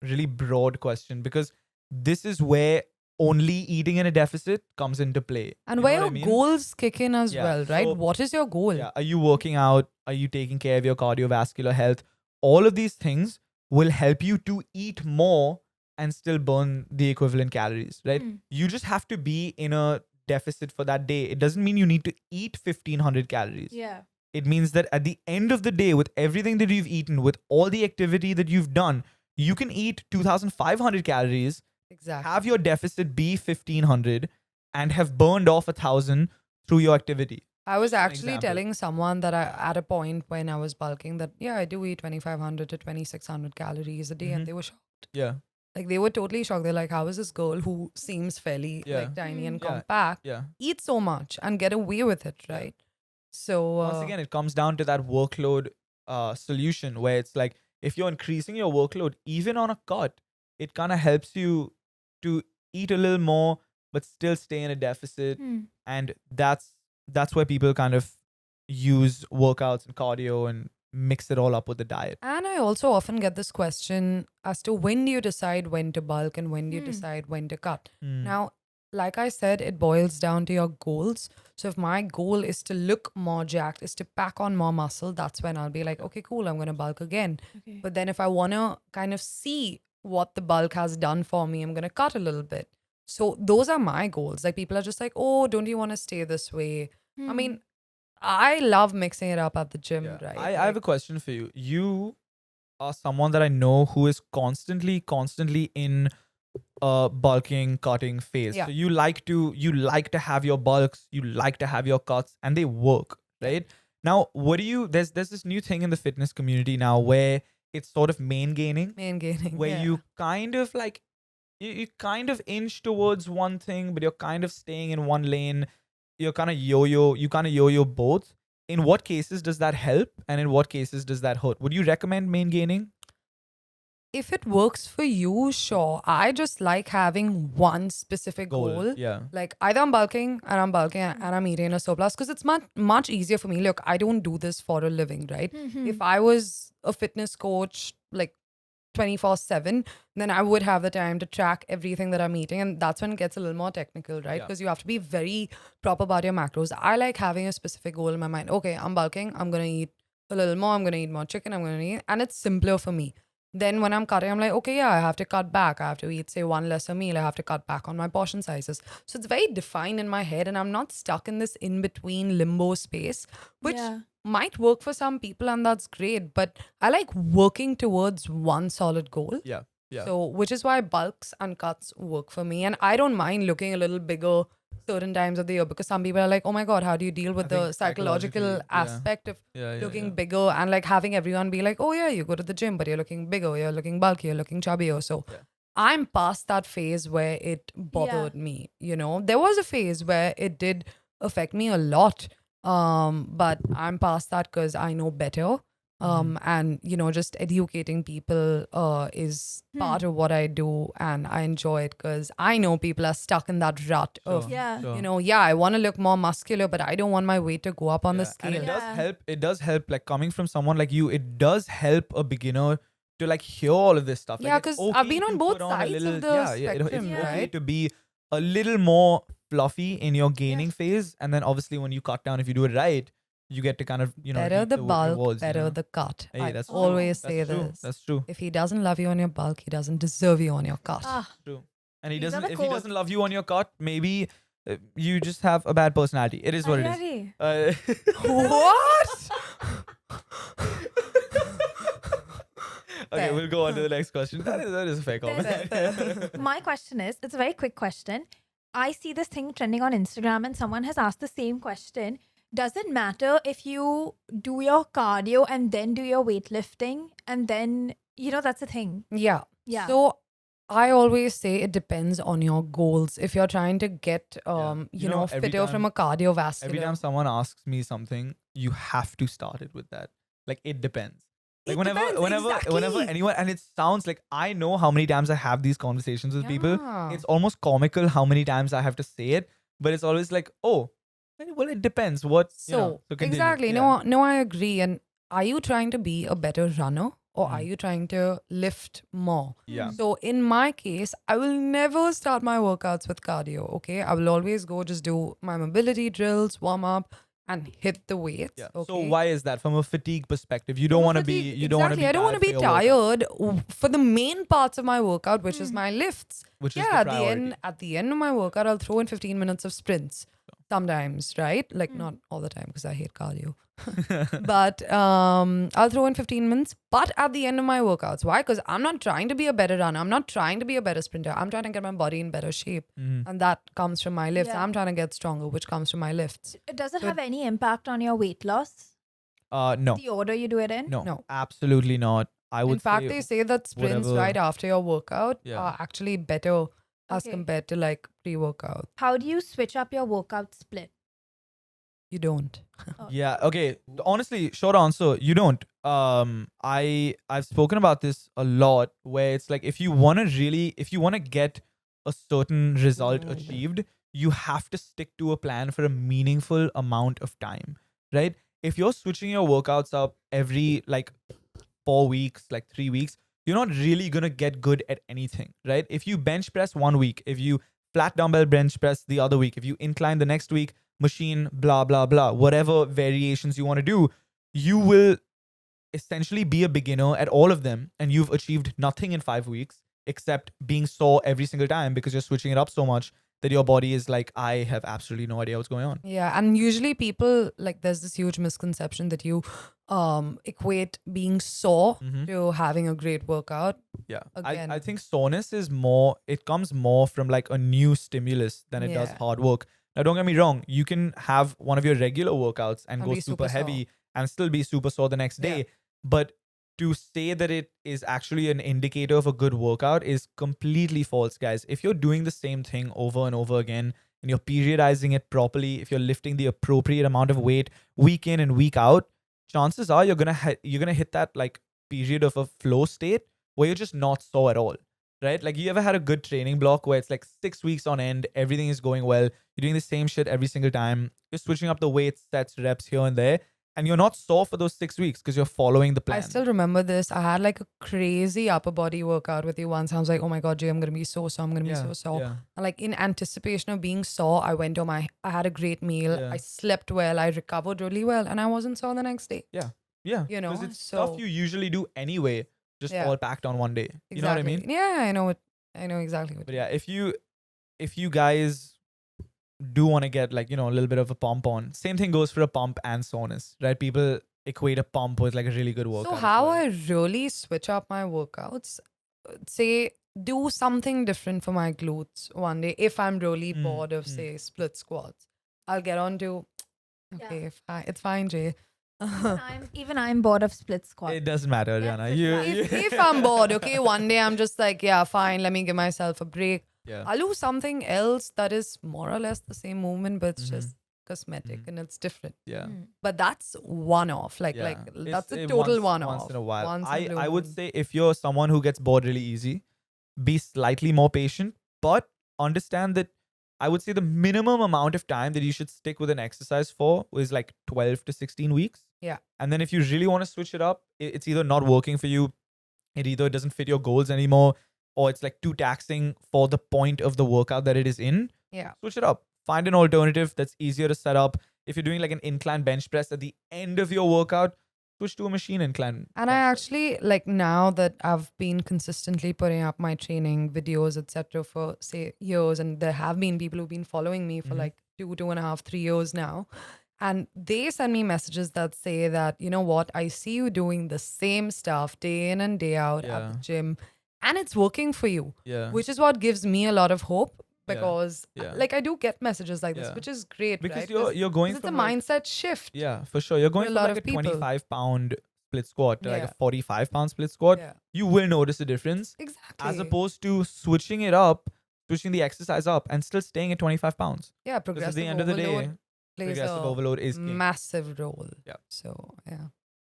really broad question, because this is where only eating in a deficit comes into play. And You know where what your I mean? goals kick in as Yeah, well, right? so- What is your goal? Yeah, are you working out? Are you taking care of your cardiovascular health? All of these things will help you to eat more and still burn the equivalent calories, right? Mm. You just have to be in a deficit for that day. It doesn't mean you need to eat 1500 calories. yeah, It means that at the end of the day, with everything that you've eaten, with all the activity that you've done, you can eat 2500 calories, Exactly. have your deficit be 1500, and have burned off 1000 through your activity. I was Just an actually example. telling someone that at a point when I was bulking that, yeah, I do eat 2500 to 2600 calories a day. Mhm. And they were shocked. Yeah. Like, they were totally shocked. They're like, how is this girl who seems fairly Yeah. like tiny and Yeah. compact Yeah. eat so much and get away with it, Yeah. right? So, Once again, it comes down to that workload solution, where it's like, if you're increasing your workload even on a cut, it kind of helps you to eat a little more but still stay in a deficit. And that's where people kind of use workouts and cardio and mix it all up with the diet. and I also often get this question as to when do you decide when to bulk and when do you Hmm. decide when to cut? Mm. Now, like I said, it boils down to your goals. So if my goal is to look more jacked, is to pack on more muscle, that's when I'll be like, okay, cool, I'm going to bulk again. okay. But then if I want to kind of see what the bulk has done for me, I'm going to cut a little bit. So those are my goals. Like, people are just like, oh, don't you want to stay this way? I mean, I love mixing it up at the gym, Yeah. right? I have a question for you. You are someone that I know who is constantly in bulking, cutting phase. Yeah. So you like to have your bulks, you like to have your cuts, and they work, right? Now, what do you there's this new thing in the fitness community now where it's sort of main gaining, main gaining. where yeah. you kind of like you kind of inch towards one thing, but you're kind of staying in one lane. You kind of yo-yo both. In what cases does that help, and in what cases does that hurt? Would you recommend main gaining? If it works for you, sure. I just like having one specific goal. Yeah. Like, either I'm bulking and I'm eating a surplus, because it's much easier for me. Look, I don't do this for a living, right? If I was a fitness coach like 24/7, then I would have the time to track everything that I'm eating, and that's when it gets a little more technical, right? Yeah. Because you have to be very proper about your macros. I like having a specific goal in my mind. Okay, I'm bulking, I'm gonna eat a little more, I'm gonna eat more chicken, I'm gonna eat, and it's simpler for me. Then when I'm cutting, I'm like, okay, yeah, I have to cut back. I have to eat, say, one lesser meal. I have to cut back on my portion sizes. So it's very defined in my head, and I'm not stuck in this in-between limbo space, which Yeah. might work for some people, and that's great. But I like working towards one solid goal. Yeah. Yeah. So, which is why bulks and cuts work for me. And I don't mind looking a little bigger certain times of the year, because some people are like, oh my God, how do you deal with I the think psychological psychologically, yeah. aspect of Yeah. looking bigger, and like having everyone be like, oh yeah, you go to the gym, but you're looking bigger, you're looking bulky, you're looking chubbier. So Yeah. I'm past that phase where it bothered me. You know, there was a phase where it did affect me a lot. But I'm past that because I know better. And just educating people is part of what I do, and I enjoy it because I know people are stuck in that rut of Yeah. I want to look more muscular, but I don't want my weight to go up on the And scale. it does Yeah. help. It does help. Like coming from someone like you, it does help a beginner to like hear all of this stuff. Yeah, Like, it's 'cause I've okay been on to both put on a sides little, of the spectrum, it's okay right? to be a little more fluffy in your gaining phase, and then obviously when you cut down, if you do it right, you get to kind of Better reap the bulk, rewards, better the cut. Hey, I that's true. always That's say true. this. That's true. If he doesn't love you on your bulk, he doesn't deserve you on your cut. Ah, True. And he These are doesn't. the If he quotes. doesn't love you on your cut, maybe you just have a bad personality. It is what it is. Ari. What? Okay, Fair. we'll go on to the next question. That is a fair comment. My question is, it's a very quick question. I see this thing trending on Instagram and someone has asked the same question. Does it matter if you do your cardio and then do your weightlifting and then, that's the thing. Yeah. Yeah. So I always say it depends on your goals. If you're trying to get You know, every fitter from a cardiovascular. Every time someone asks me something, you have to start it with that. Like it depends. Like It depends, whenever exactly. anyone, and it sounds like I know how many times I have these conversations with people. Yeah. It's almost comical how many times I have to say it, but it's always like, oh, well, it depends. What So continue. exactly. Yeah. No, I agree. And are you trying to be a better runner or are Mm. you trying to lift more? Yeah. So in my case, I will never start my workouts with cardio. Okay, I will always go just do my mobility drills, warm up, and hit the weights. Yeah. Okay. So why is that from a fatigue perspective? You don't From a want to be. fatigue- You don't want to be. I don't want to be tired for the main parts of my workout, which is my lifts. Which is Yeah, the at the priority. end of my workout, I'll throw in 15 minutes of sprints. Sometimes, right? Like not all the time because I hate cardio. But I'll throw in 15 minutes. But at the end of my workouts, why? Because I'm not trying to be a better runner. I'm not trying to be a better sprinter. I'm trying to get my body in better shape, and that comes from my lifts. Yeah. I'm trying to get stronger, which comes from my lifts. Does it So- have any impact on your weight loss? No. The order you do it in? No. Absolutely not. I would In fact, say they say that sprints whatever- right after your workout Yeah. are actually better as Okay. compared to like pre-workout. How do you switch up your workout split? You don't. Yeah. Okay. Honestly, short answer, you don't. I've spoken about this a lot. Where it's like if you want to get a certain result achieved, you have to stick to a plan for a meaningful amount of time, right? If you're switching your workouts up every like 4 weeks, like 3 weeks, you're not really gonna get good at anything, right? If you bench press 1 week, if you flat dumbbell bench press the other week, if you incline the next week, machine, blah, blah, blah, whatever variations you want to do, you will essentially be a beginner at all of them and you've achieved nothing in 5 weeks except being sore every single time because you're switching it up so much that your body is like, I have absolutely no idea what's going on. Yeah, and usually people like there's this huge misconception that you equate being sore to having a great workout. Yeah. Again. I think soreness is more, it comes more from like a new stimulus than it does Yeah. hard work. Now, don't get me wrong, you can have one of your regular workouts and And go be super super sore. heavy and still be super sore the next day. But to say that it is actually an indicator of a good workout is completely false, guys. If you're doing the same thing over and over again and you're periodizing it properly, if you're lifting the appropriate amount of weight week in and week out, chances are you're gonna hit that like period of a flow state where you're just not sore at all, right? Like you ever had a good training block where it's like 6 weeks on end, everything is going well, you're doing the same shit every single time, you're switching up the weights, sets, reps here and there, and you're not sore for those 6 weeks because you're following the plan. I still remember this. I had like a crazy upper body workout with you once. I was like, oh my God, Jay, I'm going to be so sore. I'm going to be so sore. yeah. And like in anticipation of being sore, I had a great meal. Yeah. I slept well. I recovered really well. And I wasn't sore the next day. Yeah. You know, because it's stuff so- you usually do anyway, just Yeah. all packed on one day. You know what I mean? Yeah, I know exactly what But yeah, if you guys do want to get like, a little bit of a pump on, same thing goes for a pump and soreness, right? People equate a pump with like a really good workout. So as how well. I really switch up my workouts, say do something different for my glutes one day. If I'm really bored of say split squats, I'll get on to, okay, it's fine, Jay. Even I'm bored of split squat. It doesn't matter, Aryana. If I'm bored, okay, one day I'm just like, yeah, fine, let me give myself a break. Yeah. I'll do something else that is more or less the same movement, but it's just cosmetic Mhm. and it's different. Yeah. But that's one off. Like Yeah. that's It's a total once, one off. once in a while. Once in a blue I would moon. say if you're someone who gets bored really easy, be slightly more patient, but understand that I would say the minimum amount of time that you should stick with an exercise for is like 12 to 16 weeks. Yeah. And then if you really want to switch it up, it's either not working for you, it either doesn't fit your goals anymore, or it's like too taxing for the point of the workout that it is in. Yeah. Switch it up. Find an alternative that's easier to set up. If you're doing like an incline bench press at the end of your workout, switch to a machine incline. And I bench press. actually like now that I've been consistently putting up my training videos, etc., for say years, and there have been people who've been following me for Mhm. like 2.5, 3 years now. And they send me messages that say that, you know what, I see you doing the same stuff day in and day out at Yeah. the gym and it's working for you, Yeah. which is what gives me a lot of hope Yeah. because Yeah. like I do get messages like this, Yeah. which is great, Because right? you're going It's a from like, mindset shift. yeah, for sure. You're going a from lot like of a people. 25-pound split squat to like Yeah. a 45-pound split squat. Yeah. You will notice a difference Exactly. as opposed to switching it up, switching the exercise up and still staying at 25 pounds. Yeah, Because at progressive the end of the day, overload plays progressive a overload is king. massive role. Yeah. So yeah.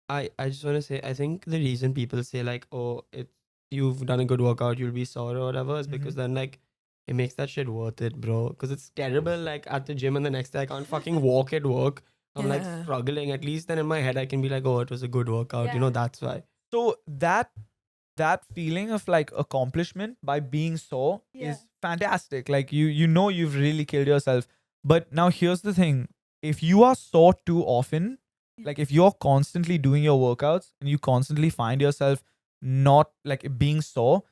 I just want to say, I think the reason people say like, oh, it's you've done a good workout, you'll be sore or whatever, is because then like it makes that shit worth it, bro. Because it's terrible, like at the gym and the next day I can't fucking walk at work. I'm like Yeah. struggling. At least then in my head I can be like, oh, it was a good workout. You know, Yeah. that's why. So that feeling of like accomplishment by being sore Yeah. is fantastic. Like you know you've really killed yourself. But now here's the thing. If you are sore too often, like if you're constantly doing your workouts and you constantly find yourself not like being sore,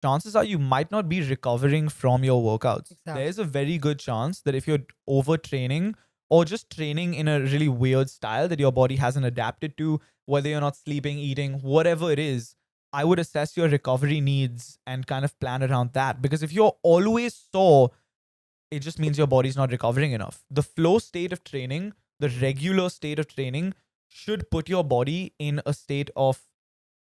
chances are you might not be recovering from your workouts. Exactly. There's a very good chance that if you're overtraining or just training in a really weird style that your body hasn't adapted to, whether you're not sleeping, eating, whatever it is, I would assess your recovery needs and kind of plan around that. Because if you're always sore, it just means your body's not recovering enough. The flow state of training, the regular state of training, should put your body in a state of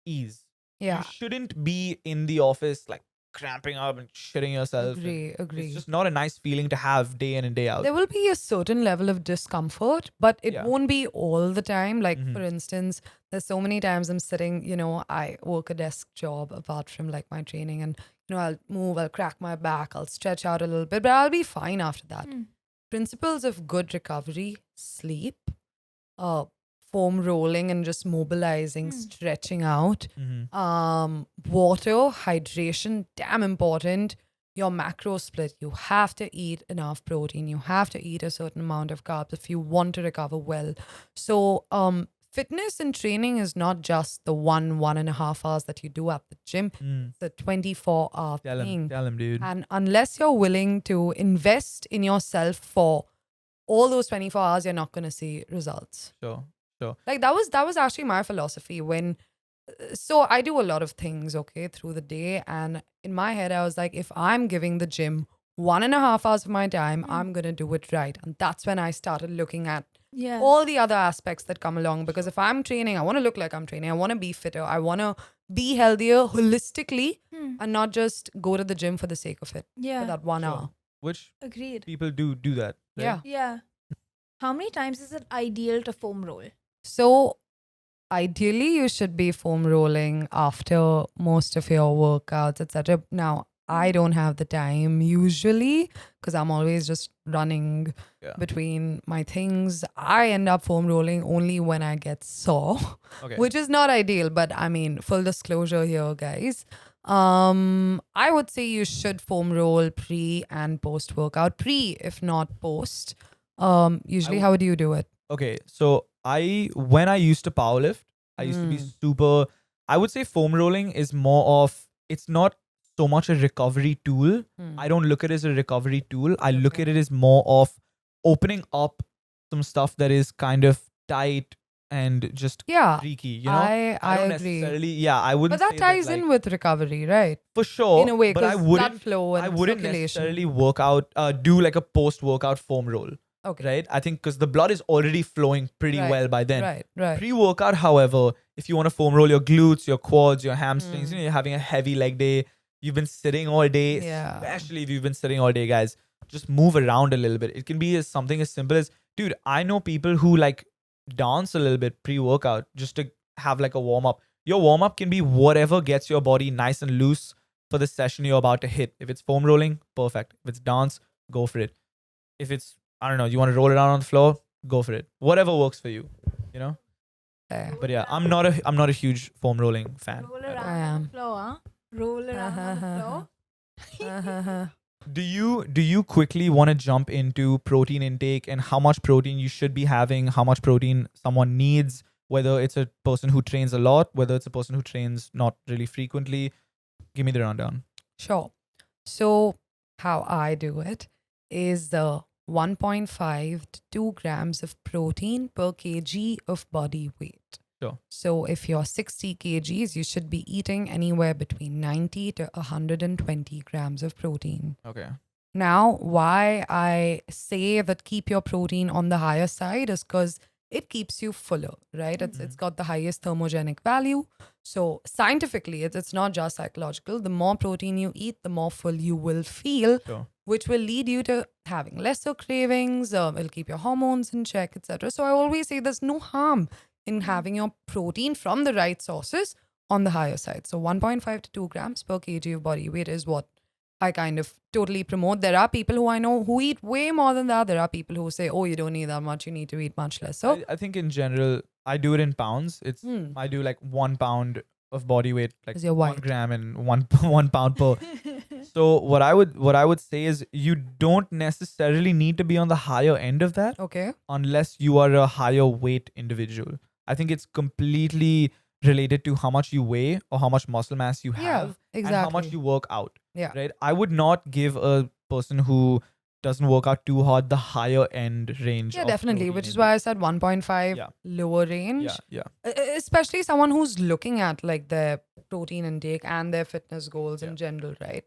ease. Yeah. You shouldn't be in the office like cramping up and shitting yourself. and Agree. It's just not a nice feeling to have day in and day out. There will be a certain level of discomfort, but it Yeah. won't be all the time. Like, Mhm. for instance, there's so many times I'm sitting, I work a desk job apart from like my training, and, I'll move, I'll crack my back, I'll stretch out a little bit, but I'll be fine after that. Principles of good recovery: sleep, foam rolling and just mobilizing, stretching out, water, hydration, damn important. Your macro split, you have to eat enough protein, you have to eat a certain amount of carbs if you want to recover well. So fitness and training is not just the 1.5 hours that you do at the gym. It's a 24-hour thing. Tell him, dude. And unless you're willing to invest in yourself for all those 24 hours, you're not going to see results. Sure. Like that was actually my philosophy when. So I do a lot of things, okay, through the day, and in my head I was like, if I'm giving the gym 1.5 hours of my time, I'm gonna do it right, and that's when I started looking at Yeah. all the other aspects that come along. Because if I'm training, I want to look like I'm training. I want to be fitter. I want to be healthier holistically, and not just go to the gym for the sake of it Yeah. for that 1 Sure. hour. Which Agreed. people do that. Right? Yeah. Yeah. How many times is it ideal to foam roll? So ideally, you should be foam rolling after most of your workouts, etc. Now, I don't have the time usually because I'm always just running Yeah. between my things. I end up foam rolling only when I get sore, Okay. which is not ideal. But I mean, full disclosure here, guys. I would say you should foam roll pre and post workout. Pre, if not post. Usually, how do you do it? Okay, so when I used to powerlift, I used to be super. I would say foam rolling is more of, it's not so much a recovery tool. I don't look at it as a recovery tool. I look at it as more of opening up some stuff that is kind of tight and just freaky. You know, I don't agree. necessarily. Yeah, I wouldn't. But that say ties like, in with recovery, right? for sure. In a way, but I because wouldn't. blood flow and I wouldn't circulation. necessarily work out. Do like a post-workout foam roll. Okay. Right. I think because the blood is already flowing pretty Right, well by then. Right. Pre-workout, however, if you want to foam roll your glutes, your quads, your hamstrings, Mm. you're having a heavy leg day, you've been sitting all day, Yeah. especially if you've been sitting all day, guys. just move around a little bit. It can be something as simple as, dude, I know people who like dance a little bit pre-workout just to have like a warm-up. Your warm-up can be whatever gets your body nice and loose for the session you're about to hit. If it's foam rolling, perfect. If it's dance, go for it. If it's, I don't know, you want to roll around on the floor, go for it. Whatever works for you, you know? But yeah, I'm not a huge foam rolling fan. Roll at all. around I on am. the floor, huh? Roll around on the floor. Do you quickly want to jump into protein intake and how much protein you should be having, how much protein someone needs, whether it's a person who trains a lot, whether it's a person who trains not really frequently? Give me the rundown. Sure. So how I do it is the 1.5 to 2 grams of protein per kg of body weight. Sure. So if you're 60 kgs, you should be eating anywhere between 90 to 120 grams of protein. Okay. Now, why I say that keep your protein on the higher side is because it keeps you fuller, right? It's got the highest thermogenic value. So scientifically, it's not just psychological. The more protein you eat, the more full you will feel, Sure. which will lead you to having lesser cravings. It'll keep your hormones in check, etc. So I always say there's no harm in having your protein from the right sources on the higher side. So 1.5 to 2 grams per kg of body weight is what I kind of totally promote. There are people who I know who eat way more than that. There are people who say, oh, you don't need that much. You need to eat much less. So I think in general, I do it in pounds. It's I do like 1 pound of body weight, like 'Cause you're 1 white. gram and 1 pound per. So what I would say is you don't necessarily need to be on the higher end of that okay. unless you are a higher weight individual. I think it's completely related to how much you weigh or how much muscle mass you Yeah, have exactly. and how much you work out. Yeah. Right? I would not give a person who doesn't work out too hard the higher end range. Yeah, of definitely. protein Which is intake. why I said 1.5 Yeah. lower range. Yeah. Especially someone who's looking at like their protein intake and their fitness goals Yeah. in general, right?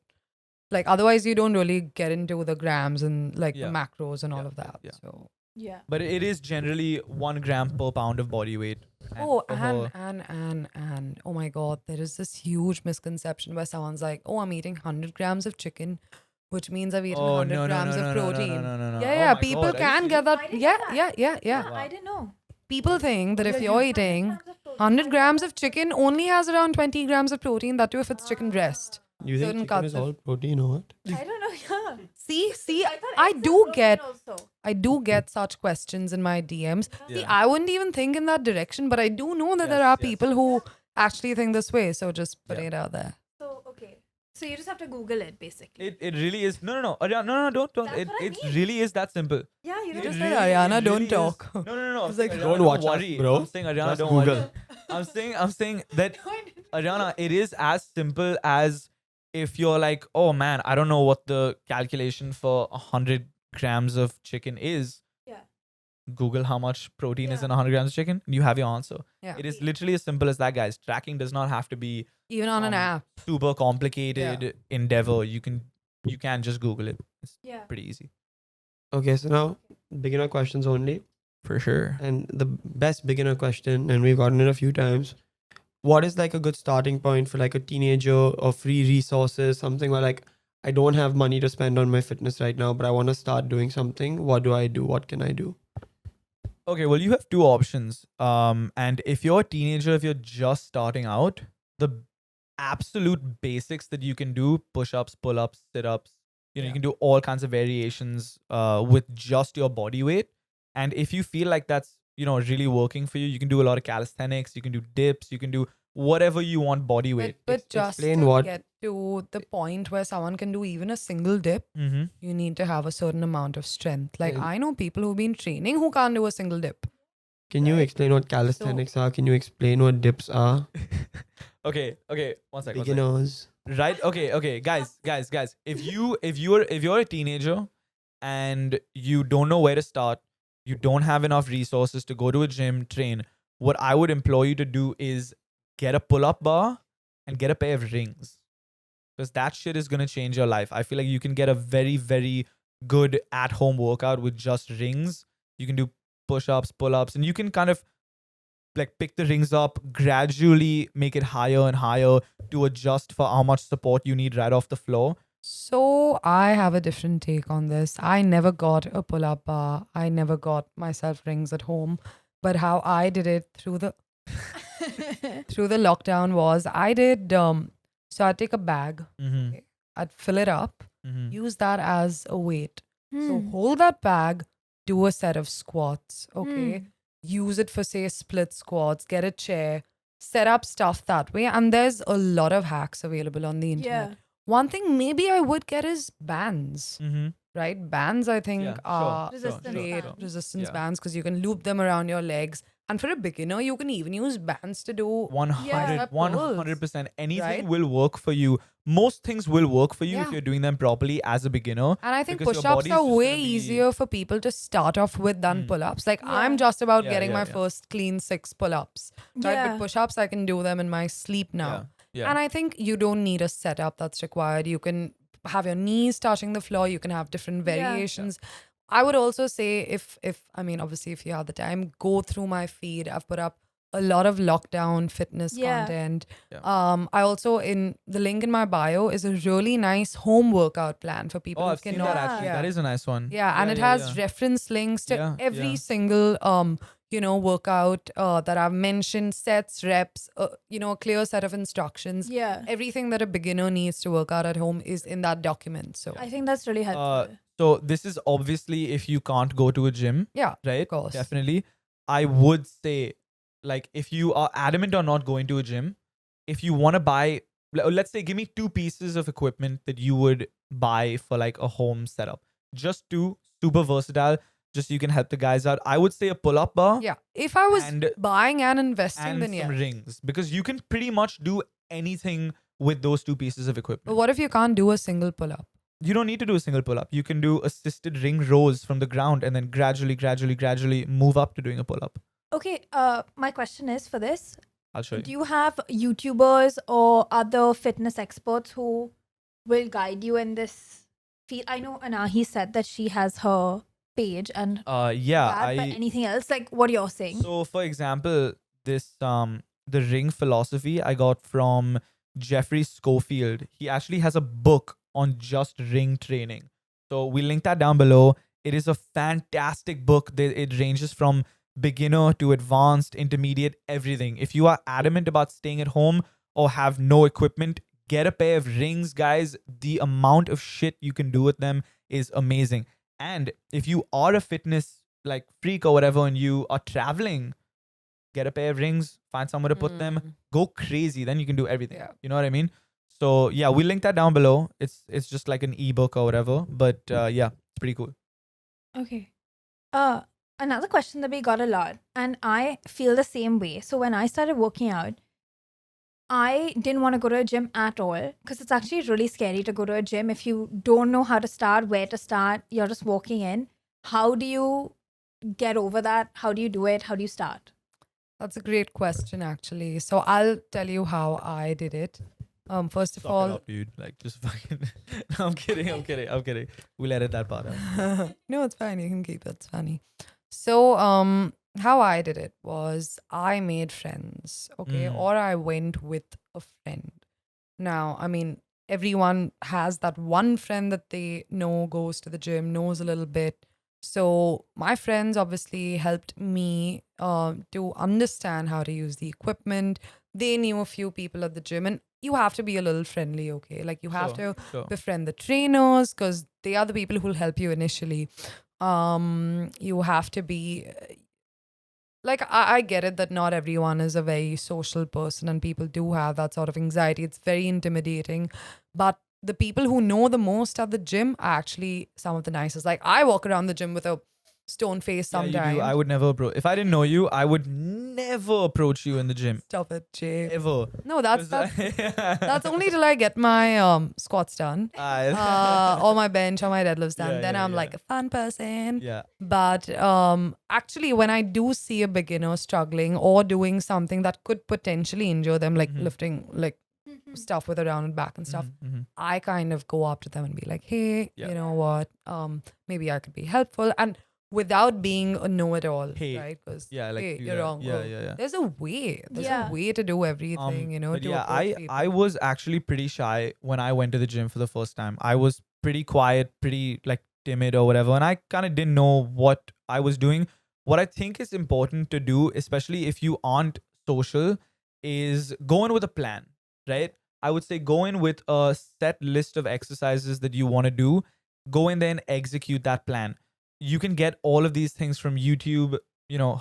Like otherwise you don't really get into the grams and like Yeah. the macros and all Yeah, of that. yeah. So Yeah. But it is generally 1 gram per pound of body weight. oh, for her- and oh my god, there is this huge misconception where someone's like, oh, I'm eating 100 grams of chicken, which means I've eaten Oh, 100 no, no, grams no, of no, no, no, protein. no, no, no. Yeah, Oh yeah. my People God, are you can serious? get that. I didn't Yeah, know yeah, that. yeah, yeah. Wow. I didn't know. People think that if Yeah, you're you- eating 100 grams of protein. 100 grams of chicken only has around 20 grams of protein, that too if it's chicken breast. You think Certain chicken cuts is of- all protein or what? I don't know. Yeah. See, I thought I eggs are do protein get also. I do get such questions in my DMs. See, Yeah. I wouldn't even think in that direction, but I do know that there Yes, are yes. people who actually think this way. So just put Yeah. it out there. So okay. So you just have to Google it basically. It really is. No. Aryana, no, don't. That's It what I it mean. really is that simple. Yeah, you You don't just have said, to- Aryana, it don't really is. talk. No. I'm It's saying, like, Aryana, don't watch us, worry. bro. I'm saying, Aryana, Just don't worry. Google. I'm saying that Aryana, it is as simple as if you're like, oh man, I don't know what the calculation for 100 grams of chicken is. Yeah. Google how much protein is Yeah. in 100 grams of chicken. You have your answer. Yeah. It is literally as simple as that, guys. Tracking does not have to be Even on an app. super complicated endeavor. You can just Google it. It's Yeah. pretty easy. Okay, so now beginner questions only. For sure. And the best beginner question, and we've gotten it a few times. What is like a good starting point for like a teenager or free resources, something where like I don't have money to spend on my fitness right now, but I want to start doing something. What do I do? What can I do? Okay, well, you have two options. And if you're a teenager, if you're just starting out, the absolute basics that you can do, push-ups, pull-ups, sit-ups, you can do all kinds of variations with just your body weight. And if you feel like that's, really working for you, you can do a lot of calisthenics, you can do dips, you can do whatever you want body weight. But just explain to what- get to the point where someone can do even a single dip, Mm-hmm. you need to have a certain amount of strength. Like And- I know people who've been training who can't do a single dip. Can you Right. explain what calisthenics are? Can you explain what dips are? Okay, one second. Beginners. Right? Okay, guys. If you're a teenager and you don't know where to start, you don't have enough resources to go to a gym, train, what I would implore you to do is get a pull-up bar and get a pair of rings. Because that shit is gonna change your life. I feel like you can get a very, very good at-home workout with just rings. You can do push-ups, pull-ups, and you can kind of like pick the rings up, gradually make it higher and higher to adjust for how much support you need right off the floor. So I have a different take on this. I never got a pull-up bar. I never got myself rings at home. But how I did it through the lockdown was I did so I'd take a bag, Mm-hmm. okay, I'd fill it up, Mm-hmm. use that as a weight. So Hmm. hold that bag, do a set of squats, okay? Hmm. Use it for say split squats, get a chair, set up stuff that way. And there's a lot of hacks available on the internet. Yeah. One thing maybe I would get is bands, Mm-hmm. right? Bands I think Yeah, sure, are Resistance great bands. resistance Yeah. bands because you can loop them around your legs. And for a beginner, you can even use bands to do 100, pulls, 100%. Anything right? will work for you. Most things will work for you if Yeah. you're doing them properly as a beginner. And I think Because your push-ups body's are just way gonna be- easier for people to start off with than Mm. pull-ups. Like Yeah. I'm just about Yeah, getting yeah, my yeah. first clean 6 pull-ups. Right? Yeah. But push-ups, I can do them in my sleep now. Yeah. Yeah. And I think you don't need a setup that's required. You can have your knees touching the floor. You can have different Yeah. variations. I would also say if I mean obviously if you have the time, go through my feed. I've put up a lot of lockdown fitness Yeah. content. Yeah. I also in the link in my bio is a really nice home workout plan for people Oh, who I've seen cannot. that actually. Yeah. That is a nice one. Yeah, and it has yeah. reference links to Yeah, every yeah. single workout that I've mentioned, sets, reps, a clear set of instructions. Yeah. Everything that a beginner needs to work out at home is in that document. So I think that's really helpful. So this is obviously if you can't go to a gym, yeah, right? of course. Definitely. I would say, like, if you are adamant on not going to a gym, if you want to buy, let's say, give me 2 pieces of equipment that you would buy for like a home setup. Just 2, super versatile. Just so you can help the guys out. I would say a pull-up bar. Yeah. If I was And- buying and investing, And then some yeah. rings, because you can pretty much do anything with those 2 pieces of But equipment. what if you can't do a single pull-up? You don't need to do a single pull-up. You can do assisted ring rows from the ground and then gradually move up to doing a pull-up. Okay, my question is for this. I'll show you. Do you have YouTubers or other fitness experts who will guide you in this field? I know Anaheez said that she has her page and Yeah, that, but anything else like what you're saying? So for example, this the ring philosophy I got from Jeffrey Schofield. He actually has a book on just ring training. So we link that down below. It is a fantastic book. It ranges from beginner to advanced, intermediate, everything. If you are adamant about staying at home or have no equipment, get a pair of rings, guys. The amount of shit you can do with them is amazing. And if you are a fitness like freak or whatever and you are traveling, get a pair of rings, find somewhere to put them, go crazy. Then you can do everything. Yeah. You know what I mean? So yeah, we link that down below. It's just like an ebook or whatever. But yeah, it's pretty cool. Okay. Another question that we got a lot, and I feel the same way. So when I started working out, I didn't want to go to a gym at all because it's actually really scary to go to a gym if you don't know how to start, where to start. You're just walking in. How do you get over that? How do you do it? How do you start? That's a great question, actually. So I'll tell you how I did it. First of Suck it all, up, dude. Like just fucking. No, I'm kidding. We'll edit that part out. no, it's fine. You can keep it. It's funny. So, how I did it was I made friends, okay, or I went with a friend. Now, I mean, everyone has that one friend that they know goes to the gym, knows a little bit. So my friends obviously helped me to understand how to use the equipment. They knew a few people at the gym, and you have to be a little friendly, okay? Like you have to Sure. befriend the trainers because they are the people who will help you initially. You have to be like I get it that not everyone is a very social person and people do have that sort of anxiety. It's very intimidating, but the people who know the most at the gym are actually some of the nicest. Like I walk around the gym with a stone face Yeah, you sometimes. do. I would never approach. If I didn't know you, I would never approach you in the gym. Stop it, Jay. Ever. No, that's 'Cause that's only till I get my squats done, or my bench or my deadlifts done. Yeah, Then yeah, I'm yeah. like a fun person. Yeah. But actually, when I do see a beginner struggling or doing something that could potentially injure them, like lifting like stuff with a rounded back and stuff, Mhm. I kind of go up to them and be like, "Hey, Yeah. you know what? Maybe I could be helpful." And without being a know-it-all, Hey, right? Because Yeah, like hey, do you're that. wrong. Yeah, Oh, yeah, yeah. there's a way. There's Yeah. a way to do everything, But to yeah, approach I people. was actually pretty shy when I went to the gym for the first time. I was pretty quiet, pretty like timid or whatever, and I kind of didn't know what I was doing. What I think is important to do, especially if you aren't social, is go in with a plan, right? I would say go in with a set list of exercises that you want to do. Go in there and execute that plan. You can get all of these things from YouTube,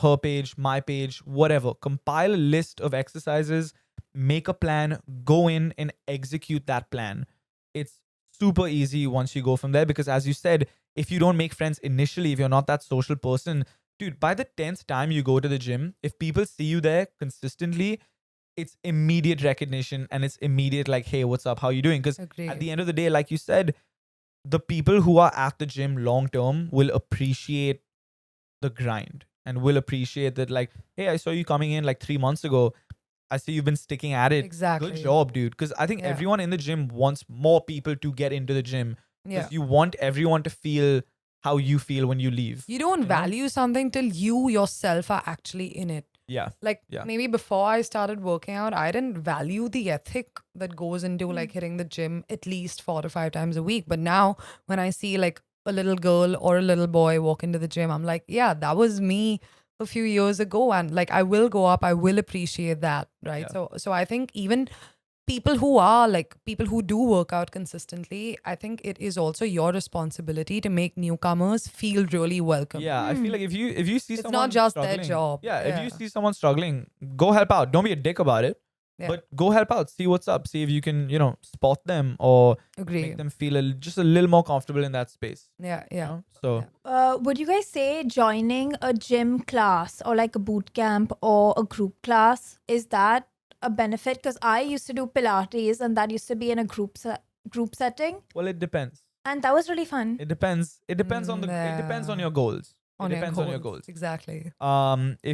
her page, my page, whatever. Compile a list of exercises, make a plan, go in and execute that plan. It's super easy once you go from there because, as you said, if you don't make friends initially, if you're not that social person, dude, by the 10th time you go to the gym, if people see you there consistently, it's immediate recognition and it's immediate, like, hey, what's up? How you doing? Because Agree. at the end of the day, like you said, the people who are at the gym long term will appreciate the grind and will appreciate that, like, hey, I saw you coming in like 3 months ago. I see you've been sticking at it. Exactly. Good job, dude. Because I think Yeah. everyone in the gym wants more people to get into the gym. Yeah. Because you want everyone to feel how you feel when you leave. You don't you know? value something till you yourself are actually in it. Yeah. Like Yeah. maybe before I started working out, I didn't value the ethic that goes into like hitting the gym at least 4 to 5 times a week. But now when I see like a little girl or a little boy walk into the gym, I'm like, yeah, that was me a few years ago. And like I will go up, I will appreciate that. Right. Yeah. So I think even people who do work out consistently, I think it is also your responsibility to make newcomers feel really welcome. Yeah, I feel like if you see It's someone not just their struggling, job. Yeah, if you Yeah. see someone struggling, go help out. Don't be a dick about it. Yeah. But go help out. See what's up. See if you can, spot them or Agree. make them feel just a little more comfortable in that space. Yeah. you Yeah. know? So Would you guys say joining a gym class or like a boot camp or a group class, is that a benefit? Because I used to do Pilates and that used to be in a group setting, well, it depends. and that was really fun. It depends. It depends on it depends on Yeah. your goals. On It your depends on your goals. Exactly.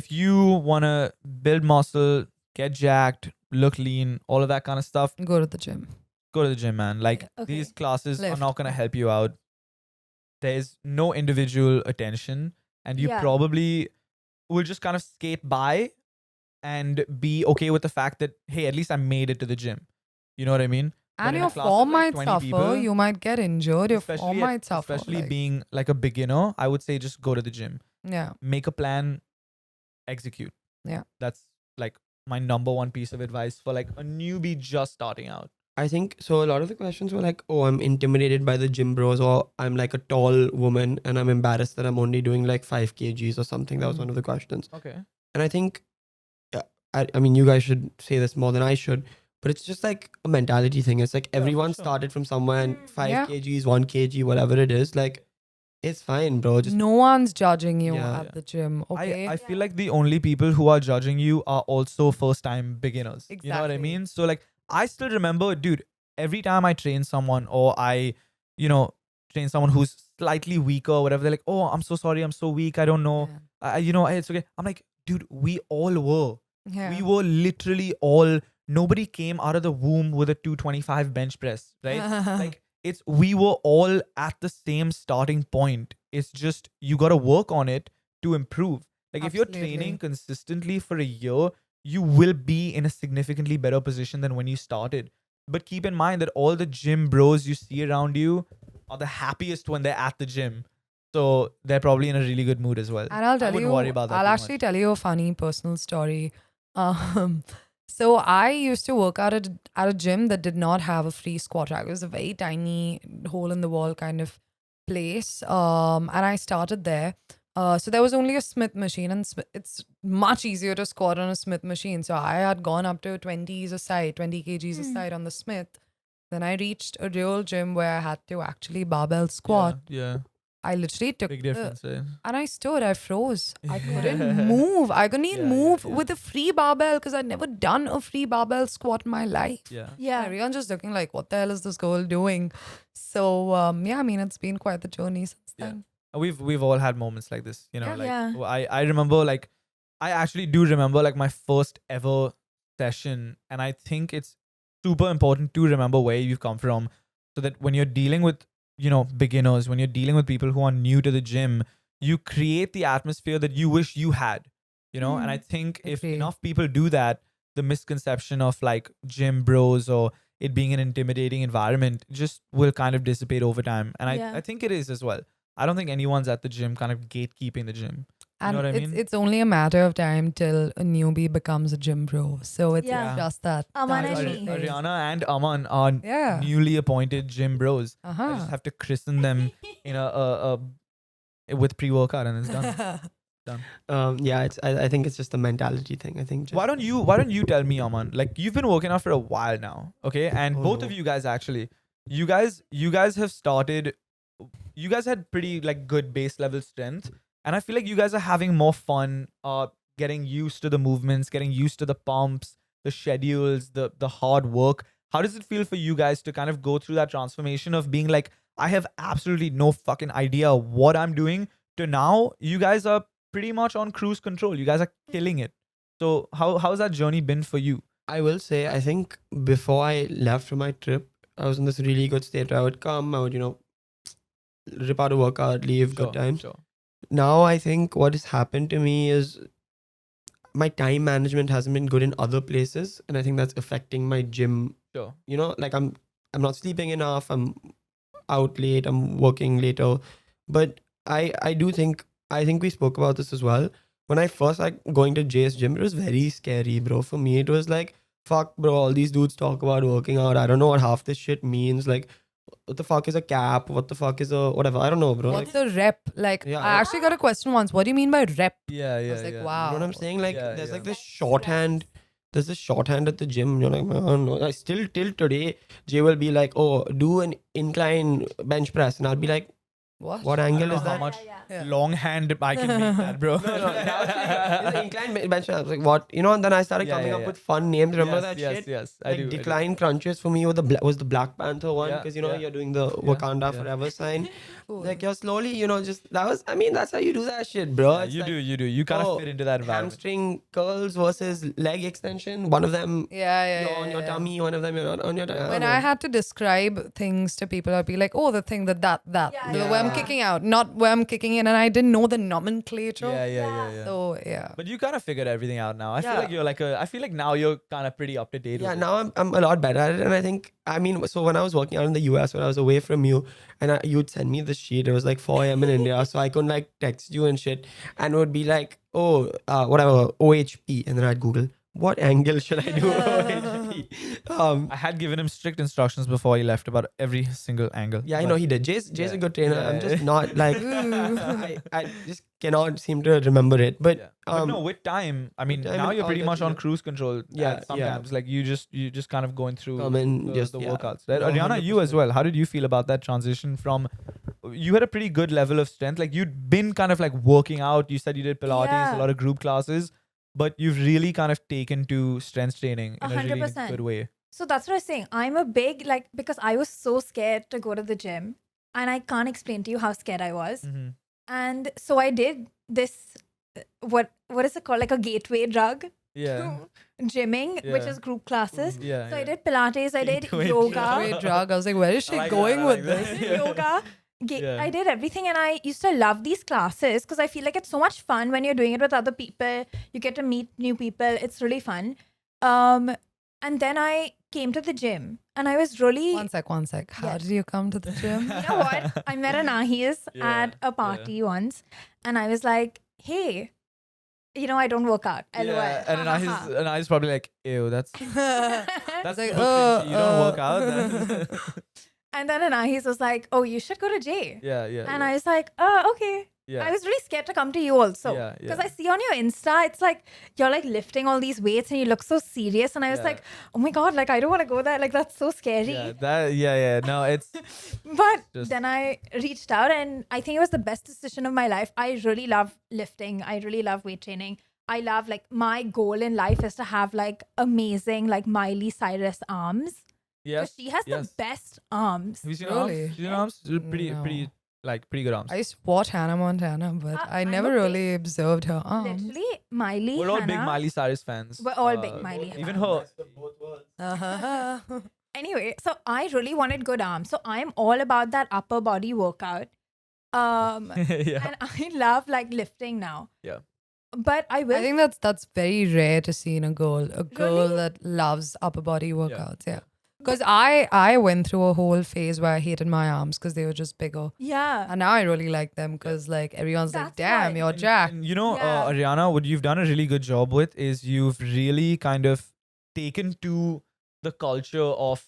If you wanna build muscle, get jacked, look lean, all of that kind of stuff, Go to the gym. go to the gym, man. Like Okay. these classes are Lift. not gonna help you out. There's no individual attention, and you Yeah. probably will just kind of skate by and be okay with the fact that, hey, at least I made it to the gym. You know what I mean? But And in a your class of, form like, might 20 suffer. people, You might get injured. Your form especially might suffer. especially like- being like a beginner, I would say just go to the gym. yeah. Make a plan, execute. Yeah. That's like my number one piece of advice for like a newbie just starting out. I think so. A lot of the questions were like, oh, I'm intimidated by the gym bros, or I'm like a tall woman and I'm embarrassed that I'm only doing like 5 kgs or something. That was Mhm. one of the questions. Okay. And I think, yeah, I mean, you guys should say this more than I should, but it's just like a mentality thing. It's like Yeah, for everyone sure. started from somewhere and 5 Yeah. kgs, 1 kg, whatever it is. Like, it's fine, bro. Just No one's judging you Yeah. at the gym. Okay. I feel like the only people who are judging you are also first time beginners. You know what I Exactly. mean? So like I still remember, dude, every time I train someone or I, train someone who's slightly weaker or whatever, they're like, oh, I'm so sorry, I'm so weak, I don't know. It's okay. I'm like, dude, we all were. Yeah. We were literally all, nobody came out of the womb with a 225 bench press, right? Like we were all at the same starting point. It's just you got to work on it to improve. Like if you're Absolutely. training consistently for a year, you will be in a significantly better position than when you started. But keep in mind that all the gym bros you see around you are the happiest when they're at the gym. So they're probably in a really good mood as well. And I'll I tell wouldn't you, worry about that I'll too actually much. tell you a funny personal story. So I used to work out at a gym that did not have a free squat rack. It was a very tiny hole in the wall kind of place. And I started there. So there was only a Smith machine, and it's much easier to squat on a Smith machine. So I had gone up to 20s a side, 20 kgs a side on the Smith. Then I reached a real gym where I had to actually barbell squat. Yeah. I literally took Big the- difference. and I stood, I froze. I Yeah. couldn't move. I couldn't even Yeah, move yeah. with a free barbell because I'd never done a free barbell squat in my life. Yeah. Yeah. Everyone's just looking like, what the hell is this girl doing? So, yeah, I mean, it's been quite the journey since Yeah. then. We've all had moments like this, Yeah. like Yeah. I remember, like, I actually do remember like my first ever session, and I think it's super important to remember where you've come from, so that when you're dealing with beginners, when you're dealing with people who are new to the gym, you create the atmosphere that you wish you had, you know. And I think if Agree. enough people do that, the misconception of like gym bros or it being an intimidating environment just will kind of dissipate over time. And Yeah. I think it is as well. I don't think anyone's at the gym kind of gatekeeping the gym. You And know what I mean? it's only a matter of time till a newbie becomes a gym bro. So it's Yeah. just that. Aman time and Ari- me. phase. Aryana and Aman are Yeah. newly appointed gym bros. I Uh-huh. just have to christen them in a with pre-workout and it's done. Yeah, I think it's just a mentality thing. I think. Why don't you tell me, Aman? Like you've been working out for a while now, okay? And Oh, both no. of you guys actually, you guys have started. You guys had pretty like good base level strength, and I feel like you guys are having more fun. Getting used to the movements, getting used to the pumps, the schedules, the hard work. How does it feel for you guys to kind of go through that transformation of being like, I have absolutely no fucking idea what I'm doing, to now you guys are pretty much on cruise control. You guys are killing it. So how's that journey been for you? I will say, I think before I left for my trip, I was in this really good state where I would come, I would, rip out a workout, leave, good times. Sure. Now I think what has happened to me is my time management hasn't been good in other places, and I think that's affecting my gym. Sure. Like I'm not sleeping enough, I'm out late, I'm working later. But I do think, I think we spoke about this as well. When I first like going to Jay's gym, it was very scary, bro. For me, it was like, fuck, bro, all these dudes talk about working out. I don't know what half this shit means. Like, what the fuck is a cap? What the fuck is a whatever? I don't know, bro. What's Like, the rep? Like, Yeah, I actually got a question once. What do you mean by rep? Yeah, I yeah. was like, yeah. wow. you know what I'm saying? Like, Yeah, there's yeah. like this shorthand. There's this shorthand at the gym. You're like, man, no. I still till today, Jay will be like, oh, do an incline bench press, and I'll be like, What? what I don't angle know is how that? much Yeah. longhand I can make that, bro. No, it's an incline bench press. I was like, what? And then I started Yeah, coming yeah, up yeah. with fun names. Remember yes, that yes, shit? Yes, I Like do. decline crunches for me was the Black Panther one, Yeah, because yeah. you're doing the Wakanda yeah. Forever sign. Cool. Like you're slowly, just that was. I mean, that's how you do that shit, bro. Yeah, It's you like, do. You kind of oh, fit into that environment. hamstring curls versus leg extension. One of them yeah, you're on your yeah. tummy. One of them you're not on your tummy. When I had to describe things to people, I'd be like, "Oh, the thing that." Yeah, The way I'm yeah. kicking out, not where I'm kicking in, and I didn't know the nomenclature. Yeah. So yeah. But you kind of figured everything out now. I feel Yeah. like you're like I feel like now you're kind of pretty up to date. Yeah, with now I'm a lot better at it, and I think, I mean, so when I was working out in the US, when I was away from you, and you'd send me the sheet, it was like 4 a.m. in India, so I couldn't like text you and shit, and it would be like, oh, whatever, OHP, and then I'd Google what angle should I do OHP. I had given him strict instructions before he left about every single angle. Yeah, I but- know he did. Jay's Yeah. a good trainer. Yeah, I'm yeah, just yeah. not like I just cannot seem to remember it. But Yeah. But no, with time, I mean, time now and you're all pretty that, much on yeah. cruise control. Yeah, sometimes like you just kind of going through Come and the, just, the yeah. workouts. Right? No, Aryana, you as 100%. well. How did you feel about that transition from? You had a pretty good level of strength. Like you'd been kind of like working out. You said you did Pilates, Yeah. a lot of group classes, but you've really kind of taken to strength training in a really 100%. good way. So that's what I was saying. I'm a big, like, because I was so scared to go to the gym, and I can't explain to you how scared I was. Mm-hmm. And so I did this, what is it called? Like a gateway drug Yeah. to gymming, which Yeah. is group classes. Yeah. So I yeah. did Pilates, I did Gateway yoga. Great drug. I was like, where is she I like going that, I with like that. this? Yeah. Yoga. Yeah. I did everything, and I used to love these classes because I feel like it's so much fun when you're doing it with other people. You get to meet new people. It's really fun. And then I came to the gym, and I was really. One sec. How Yes. did you come to the gym? You know what? I met Anaheez Yeah, at a party once, and I was like, "Hey, I don't work out." LOL. Yeah, and Ha, ha, then ha. and I was probably like, ew, that's It's like, super cringy. You don't work out. Then. And then Anaheez was like, "Oh, you should go to Jay." yeah. And I was like, "Oh, okay." yeah. I was really scared to come to you also. Yeah, Because yeah. I see on your Insta, it's like you're like lifting all these weights and you look so serious. And I was Yeah. like, oh my God, like I don't want to go there. Like that's so scary. Yeah. No, it's But Just- then I reached out, and I think it was the best decision of my life. I really love lifting. I really love weight training. I love, like, my goal in life is to have like amazing, like Miley Cyrus arms. 'Cause yes. she has yes. the best arms. Have you seen Really? arms? You seen arms? They're pretty, No. pretty good arms. I used to watch Hannah Montana, but I I'm never a big- really observed her arms. Literally, Miley. We're all big Hannah. Miley Cyrus fans. We're all big Miley Even fans. her. Uh-huh. Anyway, so I really wanted good arms. So I'm all about that upper body workout. Yeah. And I love like lifting now. Yeah. But I will. I think that's very rare to see in a girl. A girl Really? that loves upper body workouts. Yeah. Because I went through a whole phase where I hated my arms because they were just bigger. yeah. And now I really like them because like everyone's like, That's damn, why. you're jacked. And you know, Yeah. Aryana, what you've done a really good job with is you've really kind of taken to the culture of,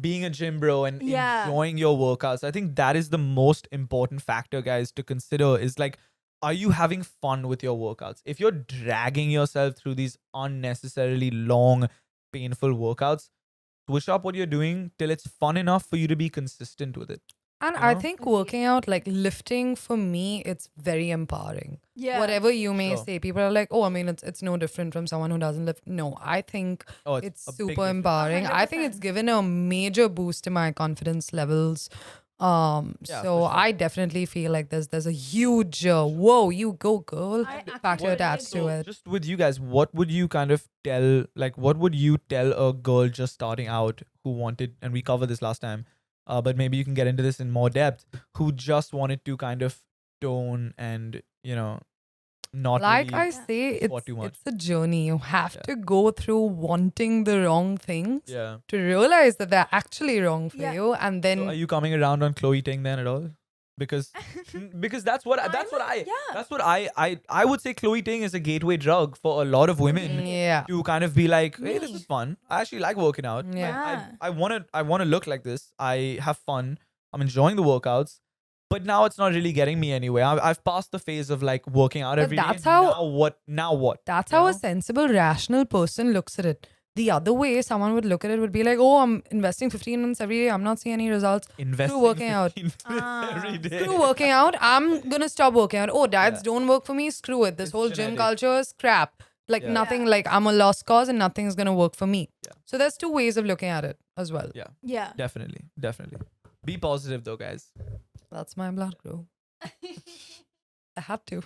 being a gym bro and Yeah. enjoying your workouts. I think that is the most important factor, guys, to consider is like, are you having fun with your workouts? If you're dragging yourself through these unnecessarily long, painful workouts, switch up what you're doing till it's fun enough for you to be consistent with it. And You I know? think working out, like lifting for me, it's very empowering. Yeah. Whatever you may Sure. say, people are like, oh, I mean, it's no different from someone who doesn't lift. No, I think Oh, it's a big super difference. empowering. I think it's 100%. given a major boost to my confidence levels. Yeah, So for sure. I definitely feel like there's a huge whoa, you go girl I factor absolutely attached to agree. it. Just with you guys, what would you kind of tell, like, what would you tell a girl just starting out who wanted, and we covered this last time, but maybe you can get into this in more depth, who just wanted to kind of tone and, not Like really I say, squat too much. it's a journey. You have Yeah. to go through wanting the wrong things Yeah. to realize that they're actually wrong for Yeah. you, and then So are you coming around on Chloe Ting then at all? Because that's what I would say Chloe Ting is a gateway drug for a lot of women yeah, to kind of be like, hey, this Me. is fun. I actually like working out. yeah. I want to look like this. I have fun. I'm enjoying the workouts. But now it's not really getting me anywhere. I've passed the phase of like working out But every day. that's how- Now what? That's You how a know? sensible, rational person looks at it. The other way someone would look at it would be like, oh, I'm investing 15 minutes every day. I'm not seeing any results. Investing working out. 15 minutes every day. Screw working out. I'm going to stop working out. Oh, diets Yeah. don't work for me. Screw it. This It's whole gym genetic. culture is crap. Like Yeah. nothing, Yeah. like I'm a lost cause and nothing's going to work for me. Yeah. So there's two ways of looking at it as well. Yeah. Yeah. Definitely. Be positive though, guys. That's my blood group. I had to.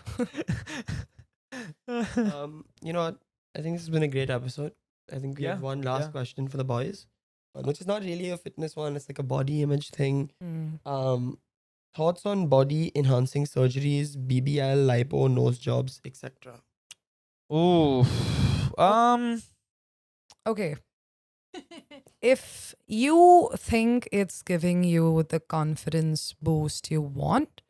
You know what? I think this has been a great episode. I think we have Yeah, one last yeah. question for the boys, which is not really a fitness one. It's like a body image thing. Mm. Thoughts on body enhancing surgeries, BBL, lipo, nose jobs, etc. Ooh. Okay. If you think it's giving you the confidence boost you want,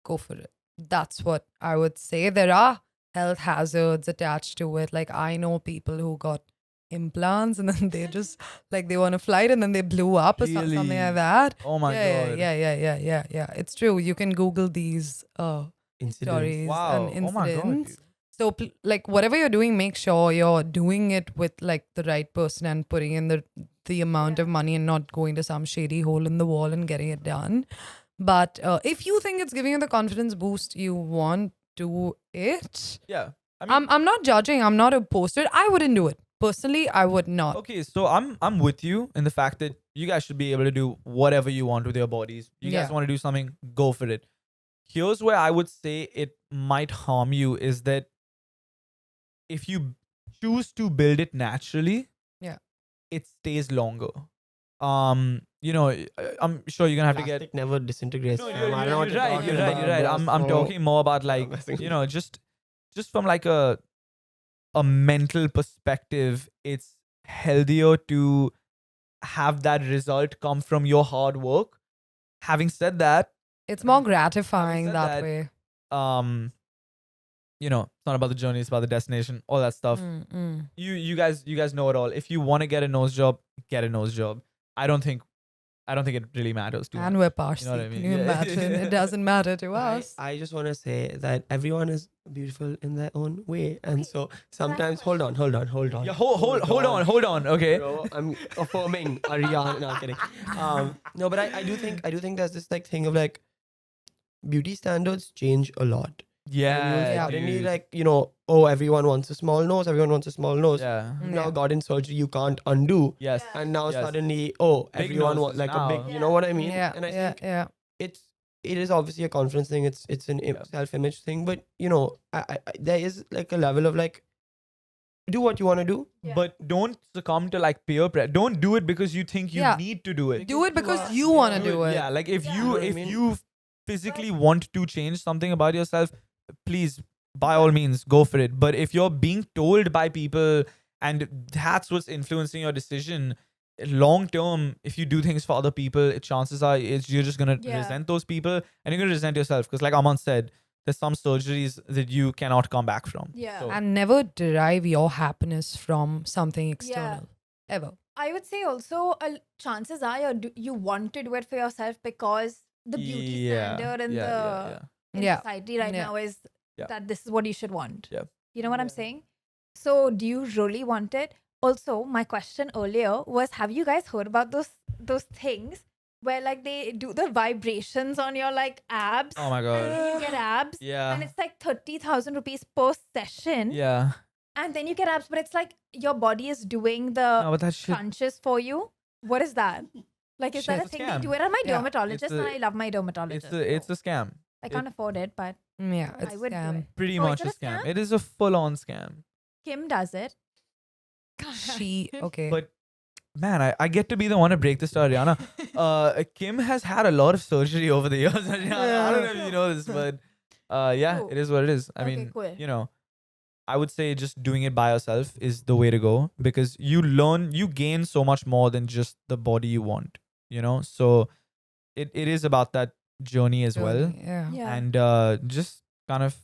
go for it. That's what I would say. There are health hazards attached to it. Like I know people who got implants and then they just like they won a flight and then they blew up or something Really? like that. Oh my yeah, god. yeah. It's true. You can Google these Incidents. stories Wow. and Oh my god. incidents. dude. So, like, whatever you're doing, make sure you're doing it with like the right person and putting in the amount of money and not going to some shady hole in the wall and getting it done. But if you think it's giving you the confidence boost you want, do it. Yeah. I mean, I'm not judging. I'm not opposed to it. I wouldn't do it personally. I would not. okay, so I'm with you in the fact that you guys should be able to do whatever you want with your bodies. You guys Yeah. want to do something, go for it. Here's where I would say it might harm you is that if you choose to build it naturally, Yeah. it stays longer. I'm sure you're gonna have to get. Plastic never disintegrates. No, fam. you're I don't know what right. you're You're talking right. about, bro. I'm So- talking more about like messing with just from like a mental perspective. It's healthier to have that result come from your hard work. Having said that, It's more gratifying said that, that, way. it's not about the journey, it's about the destination, all that stuff. Mm. You guys know it all. If you want to get a nose job, get a nose job. I don't think it really matters too And much. we're Parsi. You know what I mean? Can you Yeah. imagine? It doesn't matter to us. I just want to say that everyone is beautiful in their own way, and so sometimes hold on. Yeah, hold on. Okay. Bro, I'm affirming Aryana. No, I'm kidding. No, but I do think there's this like thing of like beauty standards change a lot. Yeah. Suddenly, dude. like oh, everyone wants a small nose. Yeah. You've now Yeah. got in surgery you can't undo, Yes. and now Yes. suddenly, oh, Big everyone wants noses like a now. big. You know what I mean? Yeah, And I yeah, think yeah. it is obviously a confidence thing. It's an Yeah. self-image thing, but I there is like a level of like, do what you want to do. Yeah. But don't succumb to like peer pressure. Don't do it because you think you Yeah. need to do it. Do it because are- you yeah, want to do do it. Yeah, like if Yeah. you You know what I if mean? you physically want to change something about yourself, please, by all means, go for it. But if you're being told by people and that's what's influencing your decision, long term, if you do things for other people, chances are you're just gonna Yeah. resent those people and you're gonna resent yourself. Because like Aman said, there's some surgeries that you cannot come back from. Yeah. So, And never derive your happiness from something external. Ever. I would say also chances are you want to do it for yourself because the beauty standard in in Yeah. society right Yeah. now is Yeah. that this is what you should want. Yeah. You know what I'm saying? So do you really want it? Also, my question earlier was, have you guys heard about those things where like they do the vibrations on your like abs? Oh my And god. then you get abs. Yeah. And it's like 30,000 rupees per session. Yeah. And then you get abs, but it's like your body is doing the No, but that shit. crunches for you. What is that? Like, is that Shit. a thing? Scam. They do it at my Yeah. dermatologist, and a- I love my dermatologist. It's a scam. I can't afford it, but Yeah, I it's would do scam. it. Pretty Oh, is much it a a scam. scam? It is a full-on scam. Kim does it. She okay. But man, I get to be the one to break this to Aryana. Kim has had a lot of surgery over the years. Aryana. I don't know if you know this, but yeah, Cool. it is what it is. I Okay, mean, cool. you know, I would say just doing it by yourself is the way to go because you gain so much more than just the body you want, you know? So it is about that journey as well. Journey, Yeah. Yeah. And just kind of,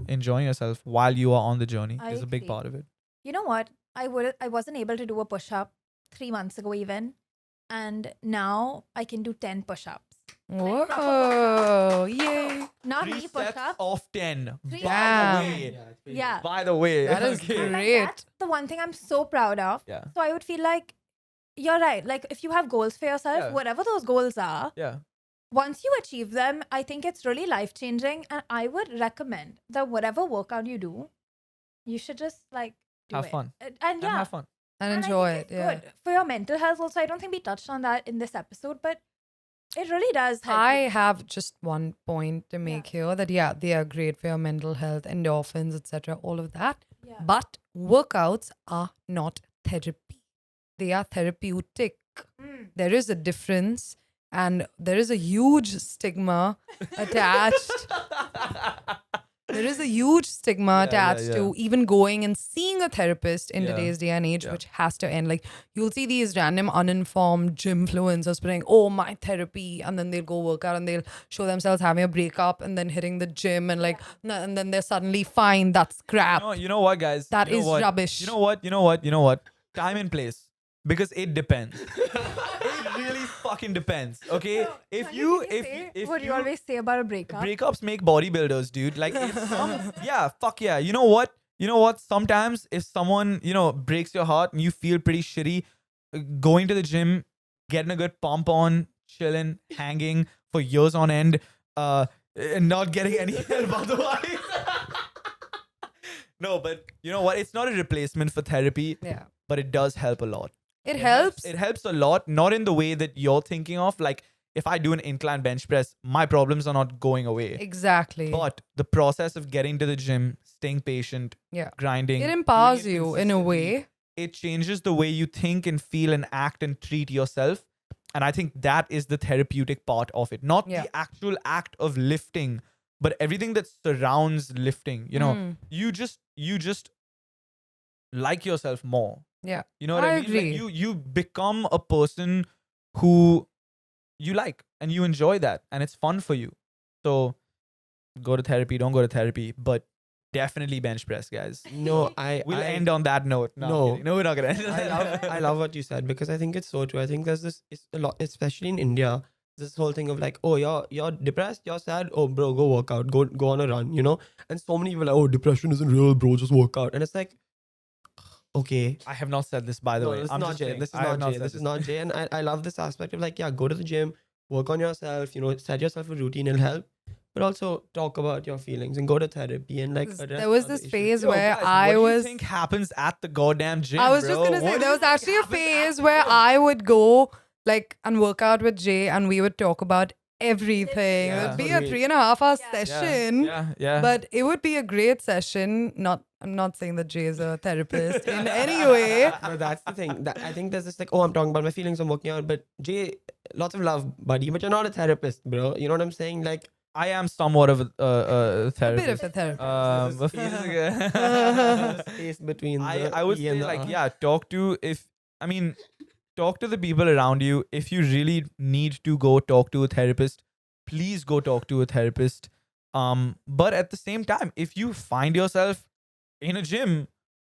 enjoying yourself while you are on the journey I is a big agree. part of it. You know what? I wasn't able to do a push up 3 months ago even, and now I can do 10 push ups. Whoa! Yay! Not 3 really push sets up. of 10. Three By Damn. the way. Yeah. By the way. That is okay. And, like, great. that's the one thing I'm so proud of. Yeah. So I would feel like you're right. Like if you have goals for yourself, Yeah. whatever those goals are, Yeah. once you achieve them, I think it's really life changing. And I would recommend that whatever workout you do, you should just like do Have it. fun. And And yeah, have fun. And and I enjoy think it. it's Yeah. good for your mental health. Also, I don't think we touched on that in this episode, but it really does help. I you. have just one point to make here that they are great for your mental health, endorphins, etc. All of that. Yeah. But workouts are not therapy. They are therapeutic. Mm. There is a difference, and there is a huge stigma attached. There is a huge stigma Yeah, attached yeah. to even going and seeing a therapist in Yeah. today's day and age, Yeah. which has to end. Like you'll see these random uninformed gym influencers putting, "Oh, my therapy," and then they'll go work out and they'll show themselves having a breakup and then hitting the gym and like, and then they're suddenly fine. That's crap. You know what, guys? That You know is what? rubbish. You know what? Time and place. Because it depends. It really fucking depends. Okay? If Can you say if what you always say about a breakup. breakups make bodybuilders, dude. Like it's fuck yeah. You know what? Sometimes if someone, breaks your heart and you feel pretty shitty, going to the gym, getting a good pump on, chilling, hanging for years on end, and not getting any help otherwise. No, but you know what? It's not a replacement for therapy, Yeah. but it does help a lot. It helps. It helps a lot, not in the way that you're thinking of. Like if I do an incline bench press, my problems are not going away. Exactly. But the process of getting to the gym, staying patient, Yeah. grinding, It doing empowers it you in a consistently, way. It changes the way you think and feel and act and treat yourself. And I think that is the therapeutic part of it. Not Yeah. the actual act of lifting, but everything that surrounds lifting. Mm. You just like yourself more. Yeah. You know what I I mean? agree. Like you become a person who you like and you enjoy that and it's fun for you. So go to therapy, don't go to therapy, but definitely bench press, guys. No, We'll end on that note. No, I'm No. kidding. No, we're not gonna end. I love what you said because I think it's so true. I think there's this, it's a lot, especially in India, this whole thing of like, oh, you're depressed, you're sad, oh bro, go work out, go on a run, And so many people are like, oh, depression isn't real, bro, just work out. And it's like, okay. I have not said this, by the No, way. this is I'm not just Jay. saying, This is I have not Jay. said This is not Jay. And I love this aspect of like, yeah, go to the gym, work on yourself, set yourself a routine, it'll help. But also talk about your feelings and go to therapy and like address There was other this issues. phase Yo, where guys, I what do you was. think happens at the goddamn gym? I was just bro? gonna say What there do was you think actually a happens at phase the where gym? I would go like and work out with Jay and we would talk about everything. Yeah. It would be Totally. a 3.5 hour Yeah. session. Yeah. But it would be a great session. I'm not saying that Jay is a therapist in any way. But that's the thing. That I think there's this like, oh, I'm talking about my feelings, I'm working out. But Jay, lots of love, buddy. But you're not a therapist, bro. You know what I'm saying? Like, I am somewhat of a A bit therapist. of a therapist. Space between I would E and say the like R. yeah, talk to the people around you. If you really need to go talk to a therapist, please go talk to a therapist. But at the same time, if you find yourself in a gym,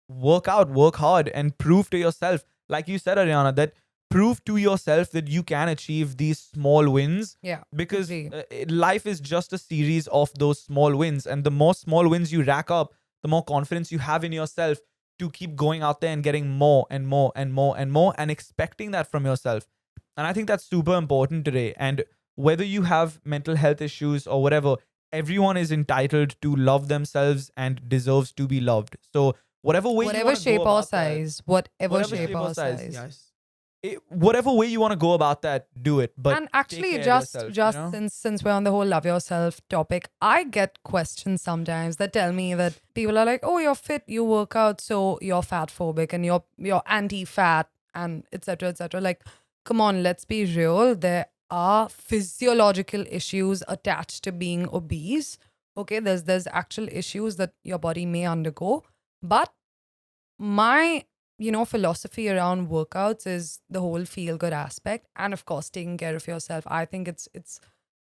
work out, work hard, and prove to yourself, like you said, Aryana, that prove to yourself that you can achieve these small wins Yeah. because agree. life is just a series of those small wins, and the more small wins you rack up, the more confidence you have in yourself to keep going out there and getting more and more and more and more and expecting that from yourself. And I think that's super important today. And whether you have mental health issues or whatever, everyone is entitled to love themselves and deserves to be loved. So whatever way you Whatever want to shape go or about that, size, whatever whatever shape shape or or size, size. Yes. whatever way you want to go about that, do it. But And take actually, care of just yourself, just you know? since we're on the whole love yourself topic, I get questions sometimes that tell me that people are like, "Oh, you're fit, you work out, so you're fat phobic and you're anti-fat and etc. etc." Like, come on, let's be real. There are physiological issues attached to being obese. Okay, there's actual issues that your body may undergo, but my philosophy around workouts is the whole feel good aspect, and of course taking care of yourself. I think it's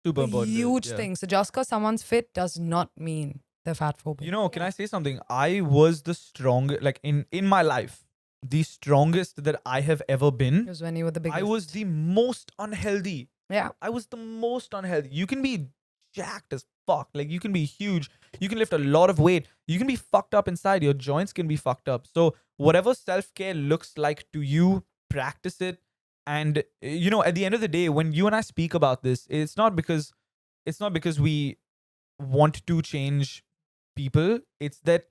Super a important. huge Yeah. thing. So just because someone's fit does not mean they're fat phobic. You know, can I say something? I was the strongest, like in my life, the strongest that I have ever been. It was when you were the biggest. I was the most unhealthy. Yeah. I was the most unhealthy. You can be jacked as fuck. Like you can be huge. You can lift a lot of weight. You can be fucked up inside. Your joints can be fucked up. So whatever self-care looks like to you, practice it. And at the end of the day, when you and I speak about this, it's not because we want to change people. It's that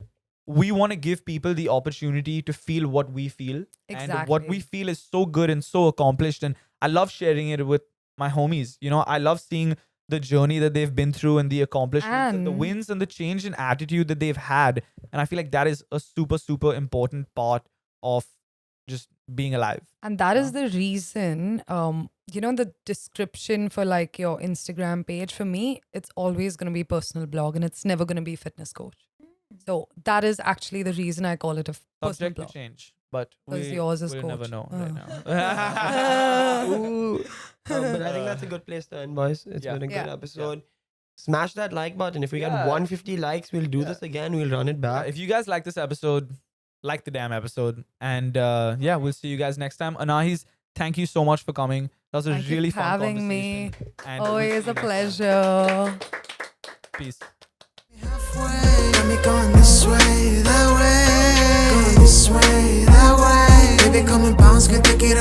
we want to give people the opportunity to feel what we feel. And what we Exactly. feel is so good and so accomplished. And I love sharing it with my homies. I love seeing the journey that they've been through and the accomplishments and the And- wins and the change in attitude that they've had. And I feel like that is a super, super important part of just being alive. And that is Yeah. the reason, the description for like your Instagram page, for me, it's always going to be personal blog and it's never going to be fitness coach. So that is actually the reason I call it a personal Subject to blog. change. But 'Cause we yours is will never coach. know Oh. right now. Ooh. But I think that's a good place to end, boys. It's Yeah. been a good Yeah. episode. Smash that like button. If we get Yeah. 150 likes, we'll do Yeah. this again. We'll run it Yeah, back. if you guys like this episode, like the damn episode. And yeah, we'll see you guys next time. Anaheez, thank you so much for coming. That was a Thank you really for fun having me. conversation. And we'll Always see a you next time. pleasure. Peace. Halfway, got me going this way, that way. Going this way, that way. Baby, come and bounce, get the kid